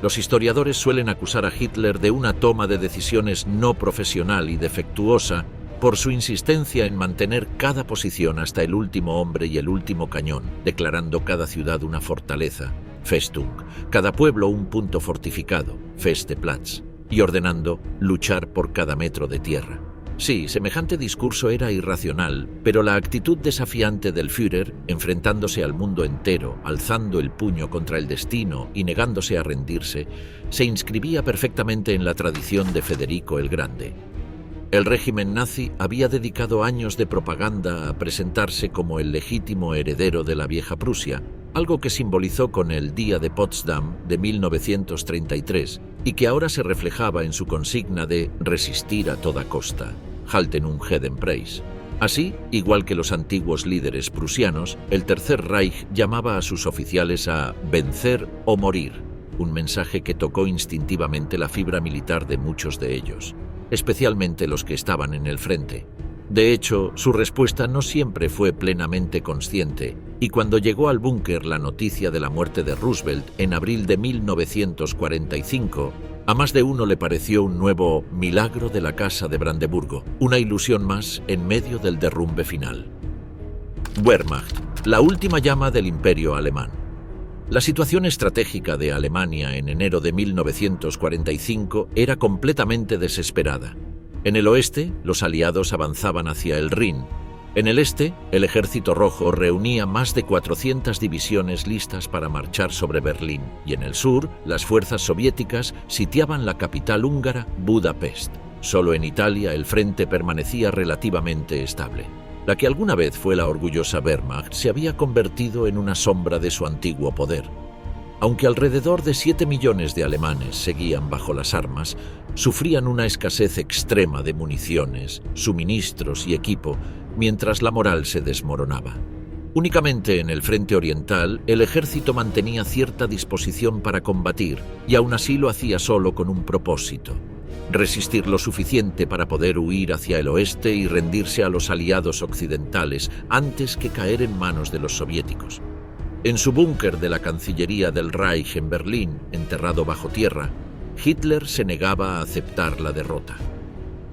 Los historiadores suelen acusar a Hitler de una toma de decisiones no profesional y defectuosa por su insistencia en mantener cada posición hasta el último hombre y el último cañón, declarando cada ciudad una fortaleza, Festung, cada pueblo un punto fortificado, Festeplatz, y ordenando luchar por cada metro de tierra. Sí, semejante discurso era irracional, pero la actitud desafiante del Führer, enfrentándose al mundo entero, alzando el puño contra el destino y negándose a rendirse, se inscribía perfectamente en la tradición de Federico el Grande. El régimen nazi había dedicado años de propaganda a presentarse como el legítimo heredero de la vieja Prusia, algo que simbolizó con el Día de Potsdam de 1933 y que ahora se reflejaba en su consigna de resistir a toda costa, Halten und Heden Preis. Así, igual que los antiguos líderes prusianos, el Tercer Reich llamaba a sus oficiales a vencer o morir, un mensaje que tocó instintivamente la fibra militar de muchos de ellos, especialmente los que estaban en el frente. De hecho, su respuesta no siempre fue plenamente consciente, y cuando llegó al búnker la noticia de la muerte de Roosevelt en abril de 1945, a más de uno le pareció un nuevo milagro de la Casa de Brandeburgo, una ilusión más en medio del derrumbe final. Wehrmacht, la última llama del Imperio alemán. La situación estratégica de Alemania en enero de 1945 era completamente desesperada. En el oeste, los aliados avanzaban hacia el Rin. En el este, el Ejército Rojo reunía más de 400 divisiones listas para marchar sobre Berlín, y en el sur, las fuerzas soviéticas sitiaban la capital húngara, Budapest. Solo en Italia el frente permanecía relativamente estable. La que alguna vez fue la orgullosa Wehrmacht se había convertido en una sombra de su antiguo poder. Aunque alrededor de 7 millones de alemanes seguían bajo las armas, sufrían una escasez extrema de municiones, suministros y equipo, mientras la moral se desmoronaba. Únicamente en el frente oriental, el ejército mantenía cierta disposición para combatir, y aún así lo hacía solo con un propósito: resistir lo suficiente para poder huir hacia el oeste y rendirse a los aliados occidentales antes que caer en manos de los soviéticos. En su búnker de la Cancillería del Reich en Berlín, enterrado bajo tierra, Hitler se negaba a aceptar la derrota.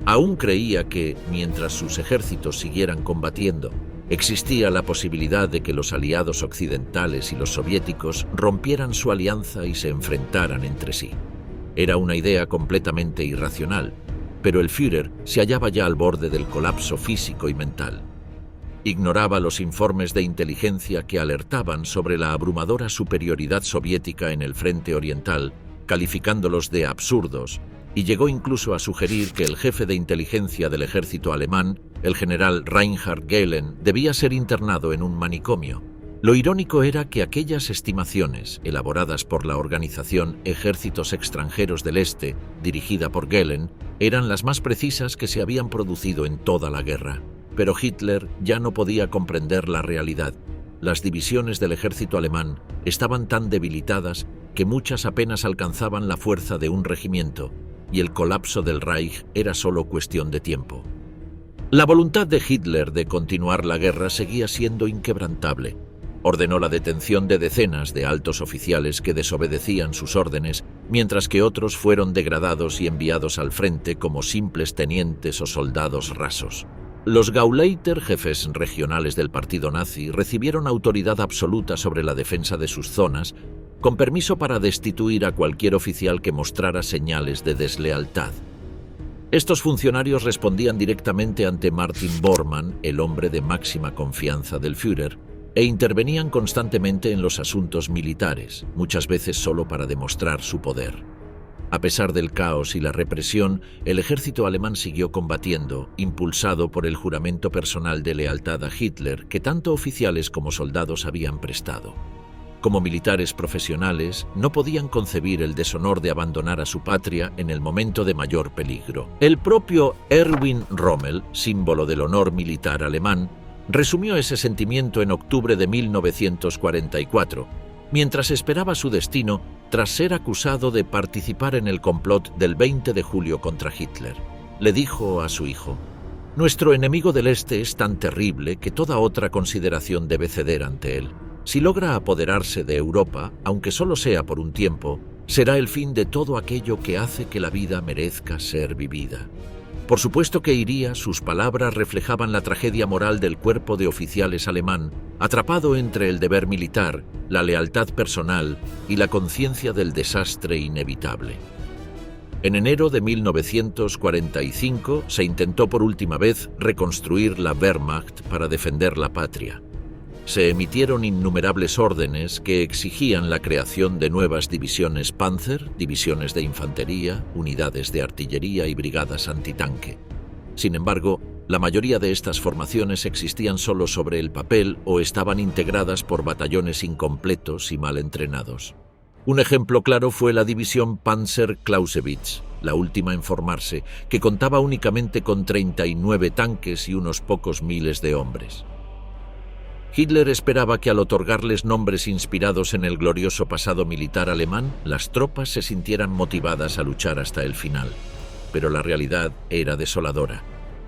Aún creía que, mientras sus ejércitos siguieran combatiendo, existía la posibilidad de que los aliados occidentales y los soviéticos rompieran su alianza y se enfrentaran entre sí. Era una idea completamente irracional, pero el Führer se hallaba ya al borde del colapso físico y mental. Ignoraba los informes de inteligencia que alertaban sobre la abrumadora superioridad soviética en el frente oriental, calificándolos de absurdos, y llegó incluso a sugerir que el jefe de inteligencia del ejército alemán, el general Reinhard Gehlen, debía ser internado en un manicomio. Lo irónico era que aquellas estimaciones, elaboradas por la organización Ejércitos Extranjeros del Este, dirigida por Gehlen, eran las más precisas que se habían producido en toda la guerra. Pero Hitler ya no podía comprender la realidad. Las divisiones del ejército alemán estaban tan debilitadas que muchas apenas alcanzaban la fuerza de un regimiento, y el colapso del Reich era solo cuestión de tiempo. La voluntad de Hitler de continuar la guerra seguía siendo inquebrantable. Ordenó la detención de decenas de altos oficiales que desobedecían sus órdenes, mientras que otros fueron degradados y enviados al frente como simples tenientes o soldados rasos. Los Gauleiter, jefes regionales del partido nazi, recibieron autoridad absoluta sobre la defensa de sus zonas, con permiso para destituir a cualquier oficial que mostrara señales de deslealtad. Estos funcionarios respondían directamente ante Martin Bormann, el hombre de máxima confianza del Führer, e intervenían constantemente en los asuntos militares, muchas veces solo para demostrar su poder. A pesar del caos y la represión, el ejército alemán siguió combatiendo, impulsado por el juramento personal de lealtad a Hitler que tanto oficiales como soldados habían prestado. Como militares profesionales, no podían concebir el deshonor de abandonar a su patria en el momento de mayor peligro. El propio Erwin Rommel, símbolo del honor militar alemán, resumió ese sentimiento en octubre de 1944, mientras esperaba su destino tras ser acusado de participar en el complot del 20 de julio contra Hitler. Le dijo a su hijo: «Nuestro enemigo del Este es tan terrible que toda otra consideración debe ceder ante él. Si logra apoderarse de Europa, aunque solo sea por un tiempo, será el fin de todo aquello que hace que la vida merezca ser vivida». Por supuesto que iría, sus palabras reflejaban la tragedia moral del cuerpo de oficiales alemán, atrapado entre el deber militar, la lealtad personal y la conciencia del desastre inevitable. En enero de 1945 se intentó por última vez reconstruir la Wehrmacht para defender la patria. Se emitieron innumerables órdenes que exigían la creación de nuevas divisiones Panzer, divisiones de infantería, unidades de artillería y brigadas antitanque. Sin embargo, la mayoría de estas formaciones existían solo sobre el papel o estaban integradas por batallones incompletos y mal entrenados. Un ejemplo claro fue la división Panzer Clausewitz, la última en formarse, que contaba únicamente con 39 tanques y unos pocos miles de hombres. Hitler esperaba que al otorgarles nombres inspirados en el glorioso pasado militar alemán, las tropas se sintieran motivadas a luchar hasta el final. Pero la realidad era desoladora.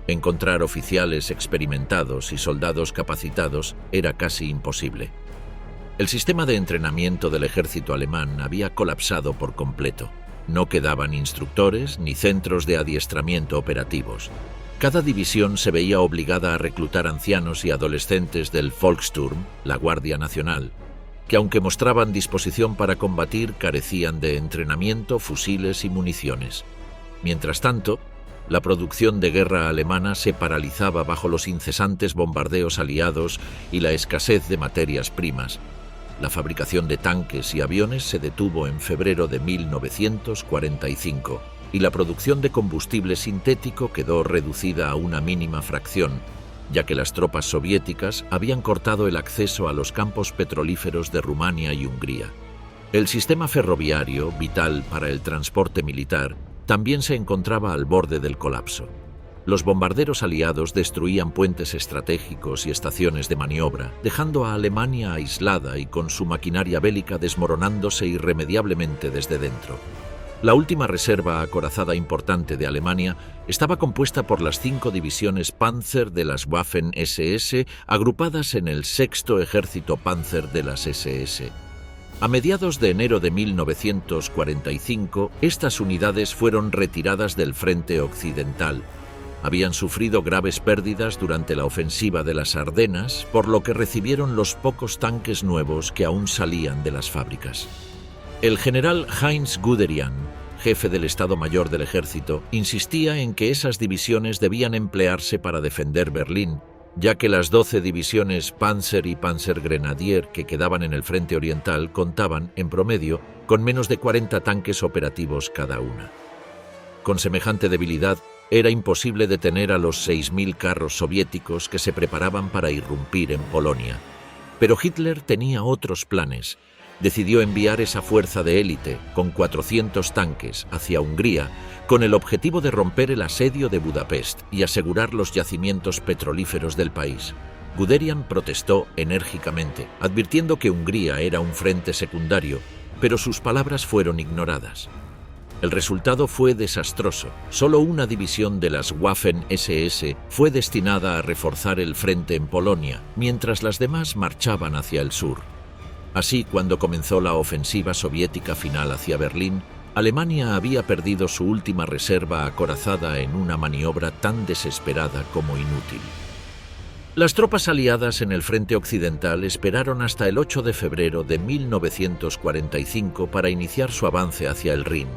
Encontrar oficiales experimentados y soldados capacitados era casi imposible. El sistema de entrenamiento del ejército alemán había colapsado por completo. No quedaban instructores ni centros de adiestramiento operativos. Cada división se veía obligada a reclutar ancianos y adolescentes del Volkssturm, la Guardia Nacional, que aunque mostraban disposición para combatir, carecían de entrenamiento, fusiles y municiones. Mientras tanto, la producción de guerra alemana se paralizaba bajo los incesantes bombardeos aliados y la escasez de materias primas. La fabricación de tanques y aviones se detuvo en febrero de 1945. Y la producción de combustible sintético quedó reducida a una mínima fracción, ya que las tropas soviéticas habían cortado el acceso a los campos petrolíferos de Rumania y Hungría. El sistema ferroviario, vital para el transporte militar, también se encontraba al borde del colapso. Los bombarderos aliados destruían puentes estratégicos y estaciones de maniobra, dejando a Alemania aislada y con su maquinaria bélica desmoronándose irremediablemente desde dentro. La última reserva acorazada importante de Alemania estaba compuesta por las 5 divisiones Panzer de las Waffen-SS agrupadas en el 6º Ejército Panzer de las SS. A mediados de enero de 1945, estas unidades fueron retiradas del frente occidental. Habían sufrido graves pérdidas durante la ofensiva de las Ardenas, por lo que recibieron los pocos tanques nuevos que aún salían de las fábricas. El general Heinz Guderian, jefe del Estado Mayor del Ejército, insistía en que esas divisiones debían emplearse para defender Berlín, ya que las 12 divisiones Panzer y Panzergrenadier que quedaban en el frente oriental contaban, en promedio, con menos de 40 tanques operativos cada una. Con semejante debilidad, era imposible detener a los 6.000 carros soviéticos que se preparaban para irrumpir en Polonia. Pero Hitler tenía otros planes. Decidió enviar esa fuerza de élite, con 400 tanques, hacia Hungría, con el objetivo de romper el asedio de Budapest y asegurar los yacimientos petrolíferos del país. Guderian protestó enérgicamente, advirtiendo que Hungría era un frente secundario, pero sus palabras fueron ignoradas. El resultado fue desastroso. Solo una división de las Waffen-SS fue destinada a reforzar el frente en Polonia, mientras las demás marchaban hacia el sur. Así, cuando comenzó la ofensiva soviética final hacia Berlín, Alemania había perdido su última reserva acorazada en una maniobra tan desesperada como inútil. Las tropas aliadas en el frente occidental esperaron hasta el 8 de febrero de 1945 para iniciar su avance hacia el Rin.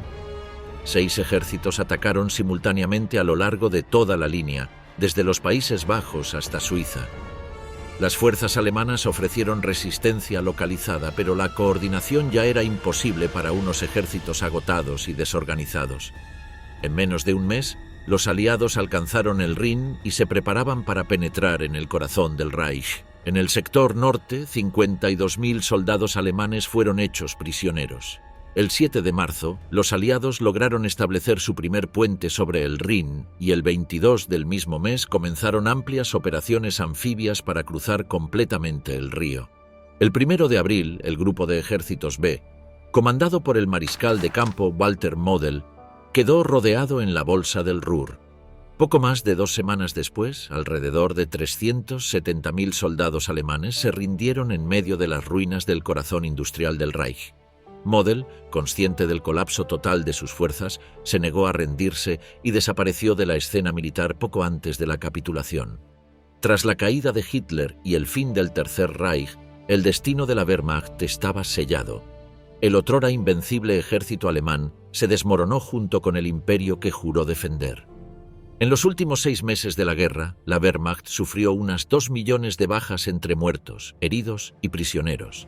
6 ejércitos atacaron simultáneamente a lo largo de toda la línea, desde los Países Bajos hasta Suiza. Las fuerzas alemanas ofrecieron resistencia localizada, pero la coordinación ya era imposible para unos ejércitos agotados y desorganizados. En menos de un mes, los aliados alcanzaron el Rin y se preparaban para penetrar en el corazón del Reich. En el sector norte, 52.000 soldados alemanes fueron hechos prisioneros. El 7 de marzo, los aliados lograron establecer su primer puente sobre el Rin y el 22 del mismo mes comenzaron amplias operaciones anfibias para cruzar completamente el río. El 1 de abril, el grupo de ejércitos B, comandado por el mariscal de campo Walter Model, quedó rodeado en la bolsa del Ruhr. Poco más de 2 semanas después, alrededor de 370.000 soldados alemanes se rindieron en medio de las ruinas del corazón industrial del Reich. Model, consciente del colapso total de sus fuerzas, se negó a rendirse y desapareció de la escena militar poco antes de la capitulación. Tras la caída de Hitler y el fin del Tercer Reich, el destino de la Wehrmacht estaba sellado. El otrora invencible ejército alemán se desmoronó junto con el imperio que juró defender. En los últimos 6 meses de la guerra, la Wehrmacht sufrió unas 2 millones de bajas entre muertos, heridos y prisioneros.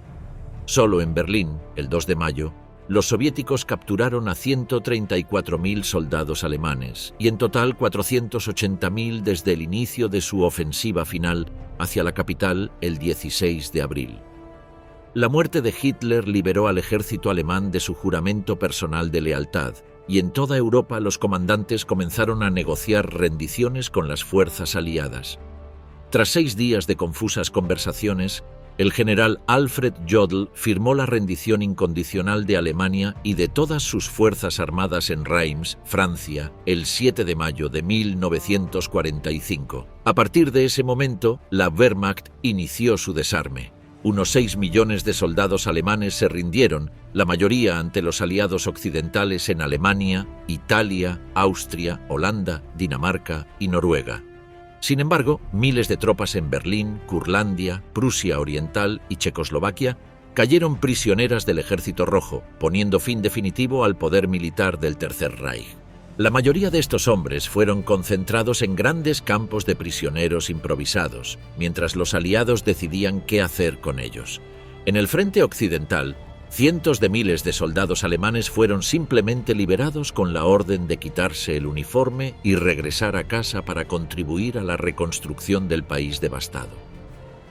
Solo en Berlín, el 2 de mayo, los soviéticos capturaron a 134.000 soldados alemanes y en total 480.000 desde el inicio de su ofensiva final hacia la capital el 16 de abril. La muerte de Hitler liberó al ejército alemán de su juramento personal de lealtad y en toda Europa los comandantes comenzaron a negociar rendiciones con las fuerzas aliadas. Tras 6 días de confusas conversaciones, el general Alfred Jodl firmó la rendición incondicional de Alemania y de todas sus fuerzas armadas en Reims, Francia, el 7 de mayo de 1945. A partir de ese momento, la Wehrmacht inició su desarme. Unos 6 millones de soldados alemanes se rindieron, la mayoría ante los aliados occidentales en Alemania, Italia, Austria, Holanda, Dinamarca y Noruega. Sin embargo, miles de tropas en Berlín, Curlandia, Prusia Oriental y Checoslovaquia cayeron prisioneras del Ejército Rojo, poniendo fin definitivo al poder militar del Tercer Reich. La mayoría de estos hombres fueron concentrados en grandes campos de prisioneros improvisados, mientras los aliados decidían qué hacer con ellos. En el frente occidental, cientos de miles de soldados alemanes fueron simplemente liberados con la orden de quitarse el uniforme y regresar a casa para contribuir a la reconstrucción del país devastado.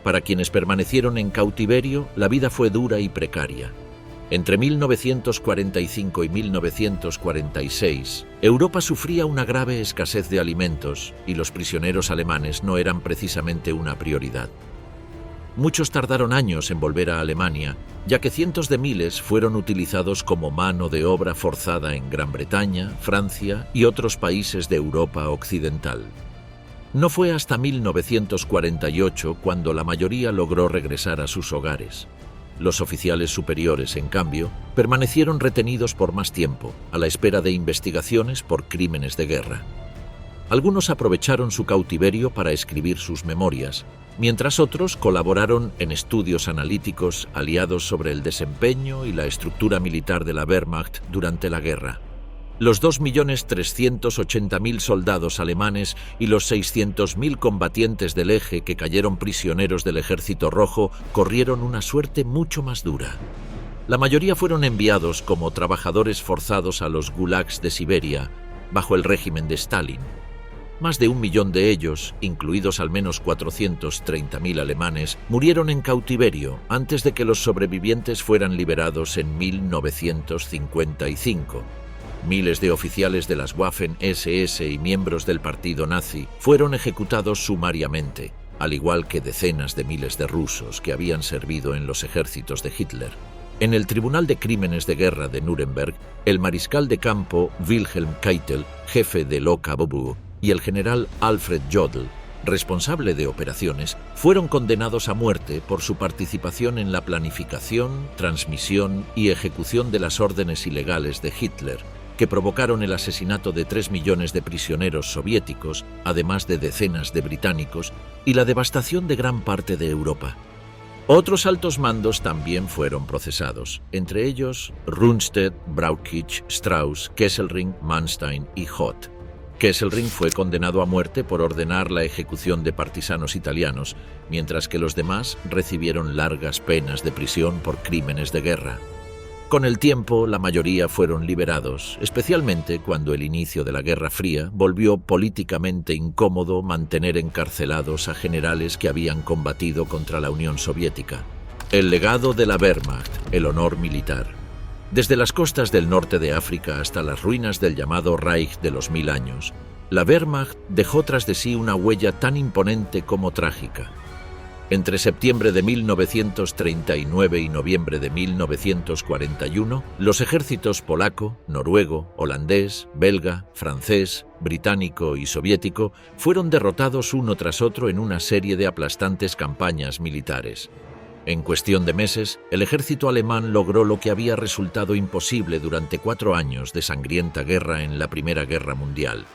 Para quienes permanecieron en cautiverio, la vida fue dura y precaria. Entre 1945 y 1946, Europa sufría una grave escasez de alimentos y los prisioneros alemanes no eran precisamente una prioridad. Muchos tardaron años en volver a Alemania, ya que cientos de miles fueron utilizados como mano de obra forzada en Gran Bretaña, Francia y otros países de Europa occidental. No fue hasta 1948 cuando la mayoría logró regresar a sus hogares. Los oficiales superiores, en cambio, permanecieron retenidos por más tiempo, a la espera de investigaciones por crímenes de guerra. Algunos aprovecharon su cautiverio para escribir sus memorias, mientras otros colaboraron en estudios analíticos aliados sobre el desempeño y la estructura militar de la Wehrmacht durante la guerra. Los 2.380.000 soldados alemanes y los 600.000 combatientes del Eje que cayeron prisioneros del Ejército Rojo corrieron una suerte mucho más dura. La mayoría fueron enviados como trabajadores forzados a los gulags de Siberia, bajo el régimen de Stalin. Más de 1 millón de ellos, incluidos al menos 430.000 alemanes, murieron en cautiverio antes de que los sobrevivientes fueran liberados en 1955. Miles de oficiales de las Waffen-SS y miembros del partido nazi fueron ejecutados sumariamente, al igual que decenas de miles de rusos que habían servido en los ejércitos de Hitler. En el Tribunal de Crímenes de Guerra de Nuremberg, el mariscal de campo Wilhelm Keitel, jefe del OKW, y el general Alfred Jodl, responsable de operaciones, fueron condenados a muerte por su participación en la planificación, transmisión y ejecución de las órdenes ilegales de Hitler, que provocaron el asesinato de 3 millones de prisioneros soviéticos, además de decenas de británicos, y la devastación de gran parte de Europa. Otros altos mandos también fueron procesados, entre ellos Rundstedt, Brauchitsch, Strauss, Kesselring, Manstein y Hoth. Kesselring fue condenado a muerte por ordenar la ejecución de partisanos italianos, mientras que los demás recibieron largas penas de prisión por crímenes de guerra. Con el tiempo, la mayoría fueron liberados, especialmente cuando el inicio de la Guerra Fría volvió políticamente incómodo mantener encarcelados a generales que habían combatido contra la Unión Soviética. El legado de la Wehrmacht, el honor militar. Desde las costas del norte de África hasta las ruinas del llamado Reich de los 1000 años, la Wehrmacht dejó tras de sí una huella tan imponente como trágica. Entre septiembre de 1939 y noviembre de 1941, los ejércitos polaco, noruego, holandés, belga, francés, británico y soviético fueron derrotados uno tras otro en una serie de aplastantes campañas militares. En cuestión de meses, el ejército alemán logró lo que había resultado imposible durante 4 años de sangrienta guerra en la Primera Guerra Mundial.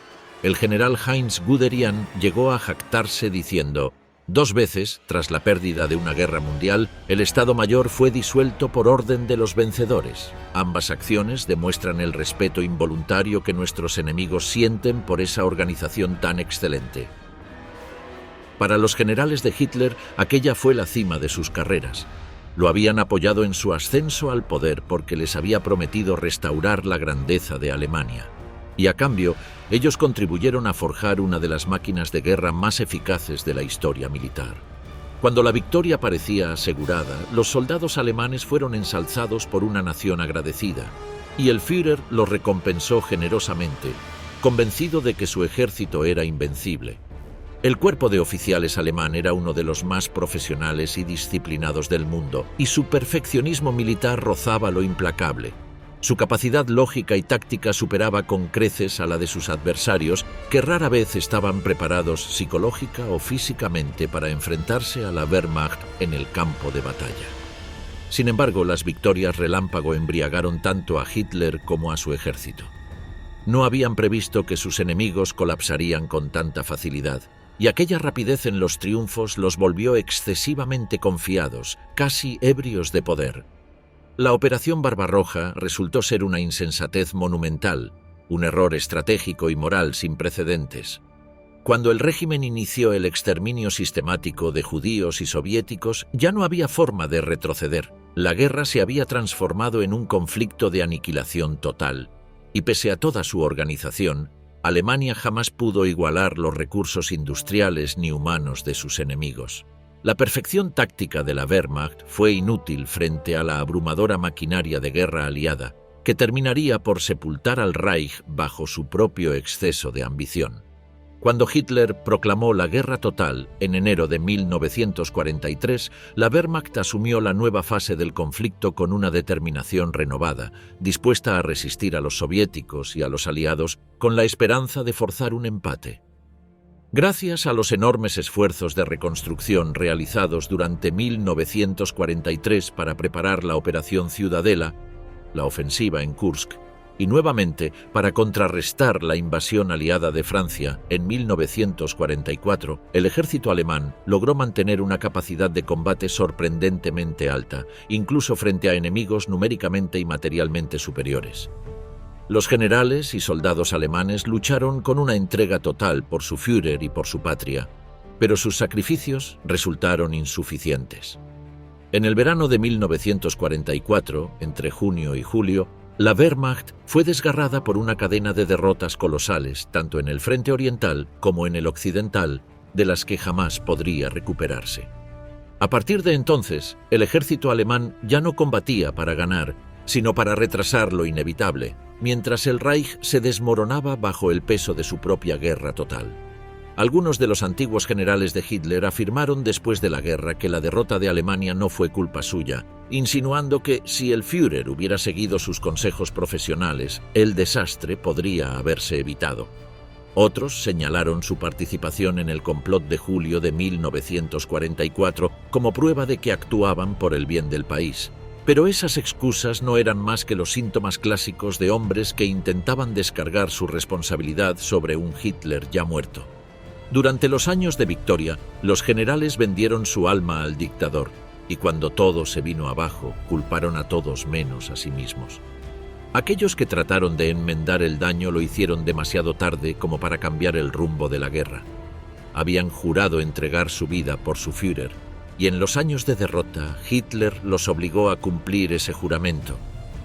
El general Heinz Guderian llegó a jactarse diciendo: 2 veces, tras la pérdida de una guerra mundial, el Estado Mayor fue disuelto por orden de los vencedores. Ambas acciones demuestran el respeto involuntario que nuestros enemigos sienten por esa organización tan excelente. Para los generales de Hitler, aquella fue la cima de sus carreras. Lo habían apoyado en su ascenso al poder porque les había prometido restaurar la grandeza de Alemania. Y a cambio, ellos contribuyeron a forjar una de las máquinas de guerra más eficaces de la historia militar. Cuando la victoria parecía asegurada, los soldados alemanes fueron ensalzados por una nación agradecida, y el Führer los recompensó generosamente, convencido de que su ejército era invencible. El cuerpo de oficiales alemán era uno de los más profesionales y disciplinados del mundo, y su perfeccionismo militar rozaba lo implacable. Su capacidad lógica y táctica superaba con creces a la de sus adversarios, que rara vez estaban preparados psicológica o físicamente para enfrentarse a la Wehrmacht en el campo de batalla. Sin embargo, las victorias relámpago embriagaron tanto a Hitler como a su ejército. No habían previsto que sus enemigos colapsarían con tanta facilidad, y aquella rapidez en los triunfos los volvió excesivamente confiados, casi ebrios de poder. La Operación Barbarroja resultó ser una insensatez monumental, un error estratégico y moral sin precedentes. Cuando el régimen inició el exterminio sistemático de judíos y soviéticos, ya no había forma de retroceder. La guerra se había transformado en un conflicto de aniquilación total, y pese a toda su organización, Alemania jamás pudo igualar los recursos industriales ni humanos de sus enemigos. La perfección táctica de la Wehrmacht fue inútil frente a la abrumadora maquinaria de guerra aliada, que terminaría por sepultar al Reich bajo su propio exceso de ambición. Cuando Hitler proclamó la guerra total en enero de 1943, la Wehrmacht asumió la nueva fase del conflicto con una determinación renovada, dispuesta a resistir a los soviéticos y a los aliados con la esperanza de forzar un empate. Gracias a los enormes esfuerzos de reconstrucción realizados durante 1943 para preparar la Operación Ciudadela, la ofensiva en Kursk, y nuevamente para contrarrestar la invasión aliada de Francia en 1944, el ejército alemán logró mantener una capacidad de combate sorprendentemente alta, incluso frente a enemigos numéricamente y materialmente superiores. Los generales y soldados alemanes lucharon con una entrega total por su Führer y por su patria, pero sus sacrificios resultaron insuficientes. En el verano de 1944, entre junio y julio, la Wehrmacht fue desgarrada por una cadena de derrotas colosales, tanto en el frente oriental como en el occidental, de las que jamás podría recuperarse. A partir de entonces, el ejército alemán ya no combatía para ganar, sino para retrasar lo inevitable, mientras el Reich se desmoronaba bajo el peso de su propia guerra total. Algunos de los antiguos generales de Hitler afirmaron después de la guerra que la derrota de Alemania no fue culpa suya, insinuando que si el Führer hubiera seguido sus consejos profesionales, el desastre podría haberse evitado. Otros señalaron su participación en el complot de julio de 1944 como prueba de que actuaban por el bien del país. Pero esas excusas no eran más que los síntomas clásicos de hombres que intentaban descargar su responsabilidad sobre un Hitler ya muerto. Durante los años de victoria, los generales vendieron su alma al dictador, y cuando todo se vino abajo, culparon a todos menos a sí mismos. Aquellos que trataron de enmendar el daño lo hicieron demasiado tarde como para cambiar el rumbo de la guerra. Habían jurado entregar su vida por su Führer, y en los años de derrota, Hitler los obligó a cumplir ese juramento.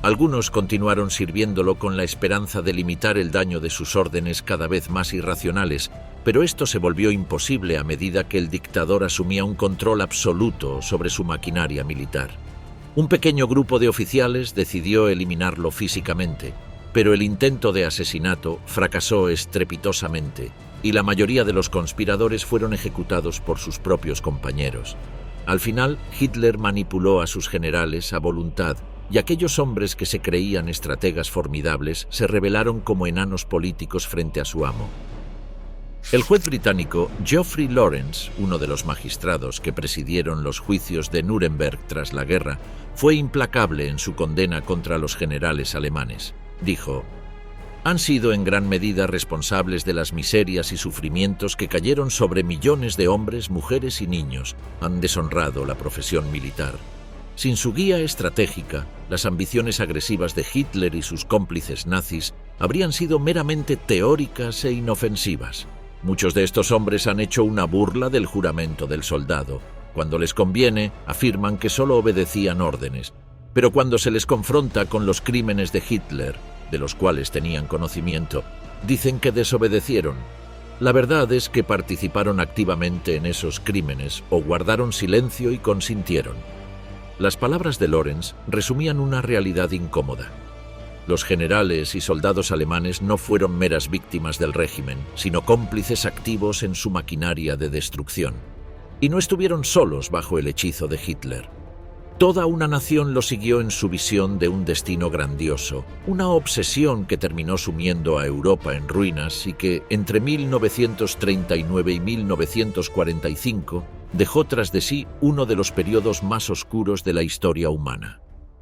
Algunos continuaron sirviéndolo con la esperanza de limitar el daño de sus órdenes cada vez más irracionales, pero esto se volvió imposible a medida que el dictador asumía un control absoluto sobre su maquinaria militar. Un pequeño grupo de oficiales decidió eliminarlo físicamente, pero el intento de asesinato fracasó estrepitosamente y la mayoría de los conspiradores fueron ejecutados por sus propios compañeros. Al final, Hitler manipuló a sus generales a voluntad, y aquellos hombres que se creían estrategas formidables se rebelaron como enanos políticos frente a su amo. El juez británico Geoffrey Lawrence, uno de los magistrados que presidieron los juicios de Nuremberg tras la guerra, fue implacable en su condena contra los generales alemanes. Dijo: «Han sido en gran medida responsables de las miserias y sufrimientos que cayeron sobre millones de hombres, mujeres y niños. Han deshonrado la profesión militar. Sin su guía estratégica, las ambiciones agresivas de Hitler y sus cómplices nazis habrían sido meramente teóricas e inofensivas. Muchos de estos hombres han hecho una burla del juramento del soldado. Cuando les conviene, afirman que solo obedecían órdenes, pero cuando se les confronta con los crímenes de Hitler, de los cuales tenían conocimiento, dicen que desobedecieron. La verdad es que participaron activamente en esos crímenes o guardaron silencio y consintieron». Las palabras de Lawrence resumían una realidad incómoda. Los generales y soldados alemanes no fueron meras víctimas del régimen, sino cómplices activos en su maquinaria de destrucción. Y no estuvieron solos bajo el hechizo de Hitler. Toda una nación lo siguió en su visión de un destino grandioso, una obsesión que terminó sumiendo a Europa en ruinas y que, entre 1939 y 1945, dejó tras de sí uno de los periodos más oscuros de la historia humana.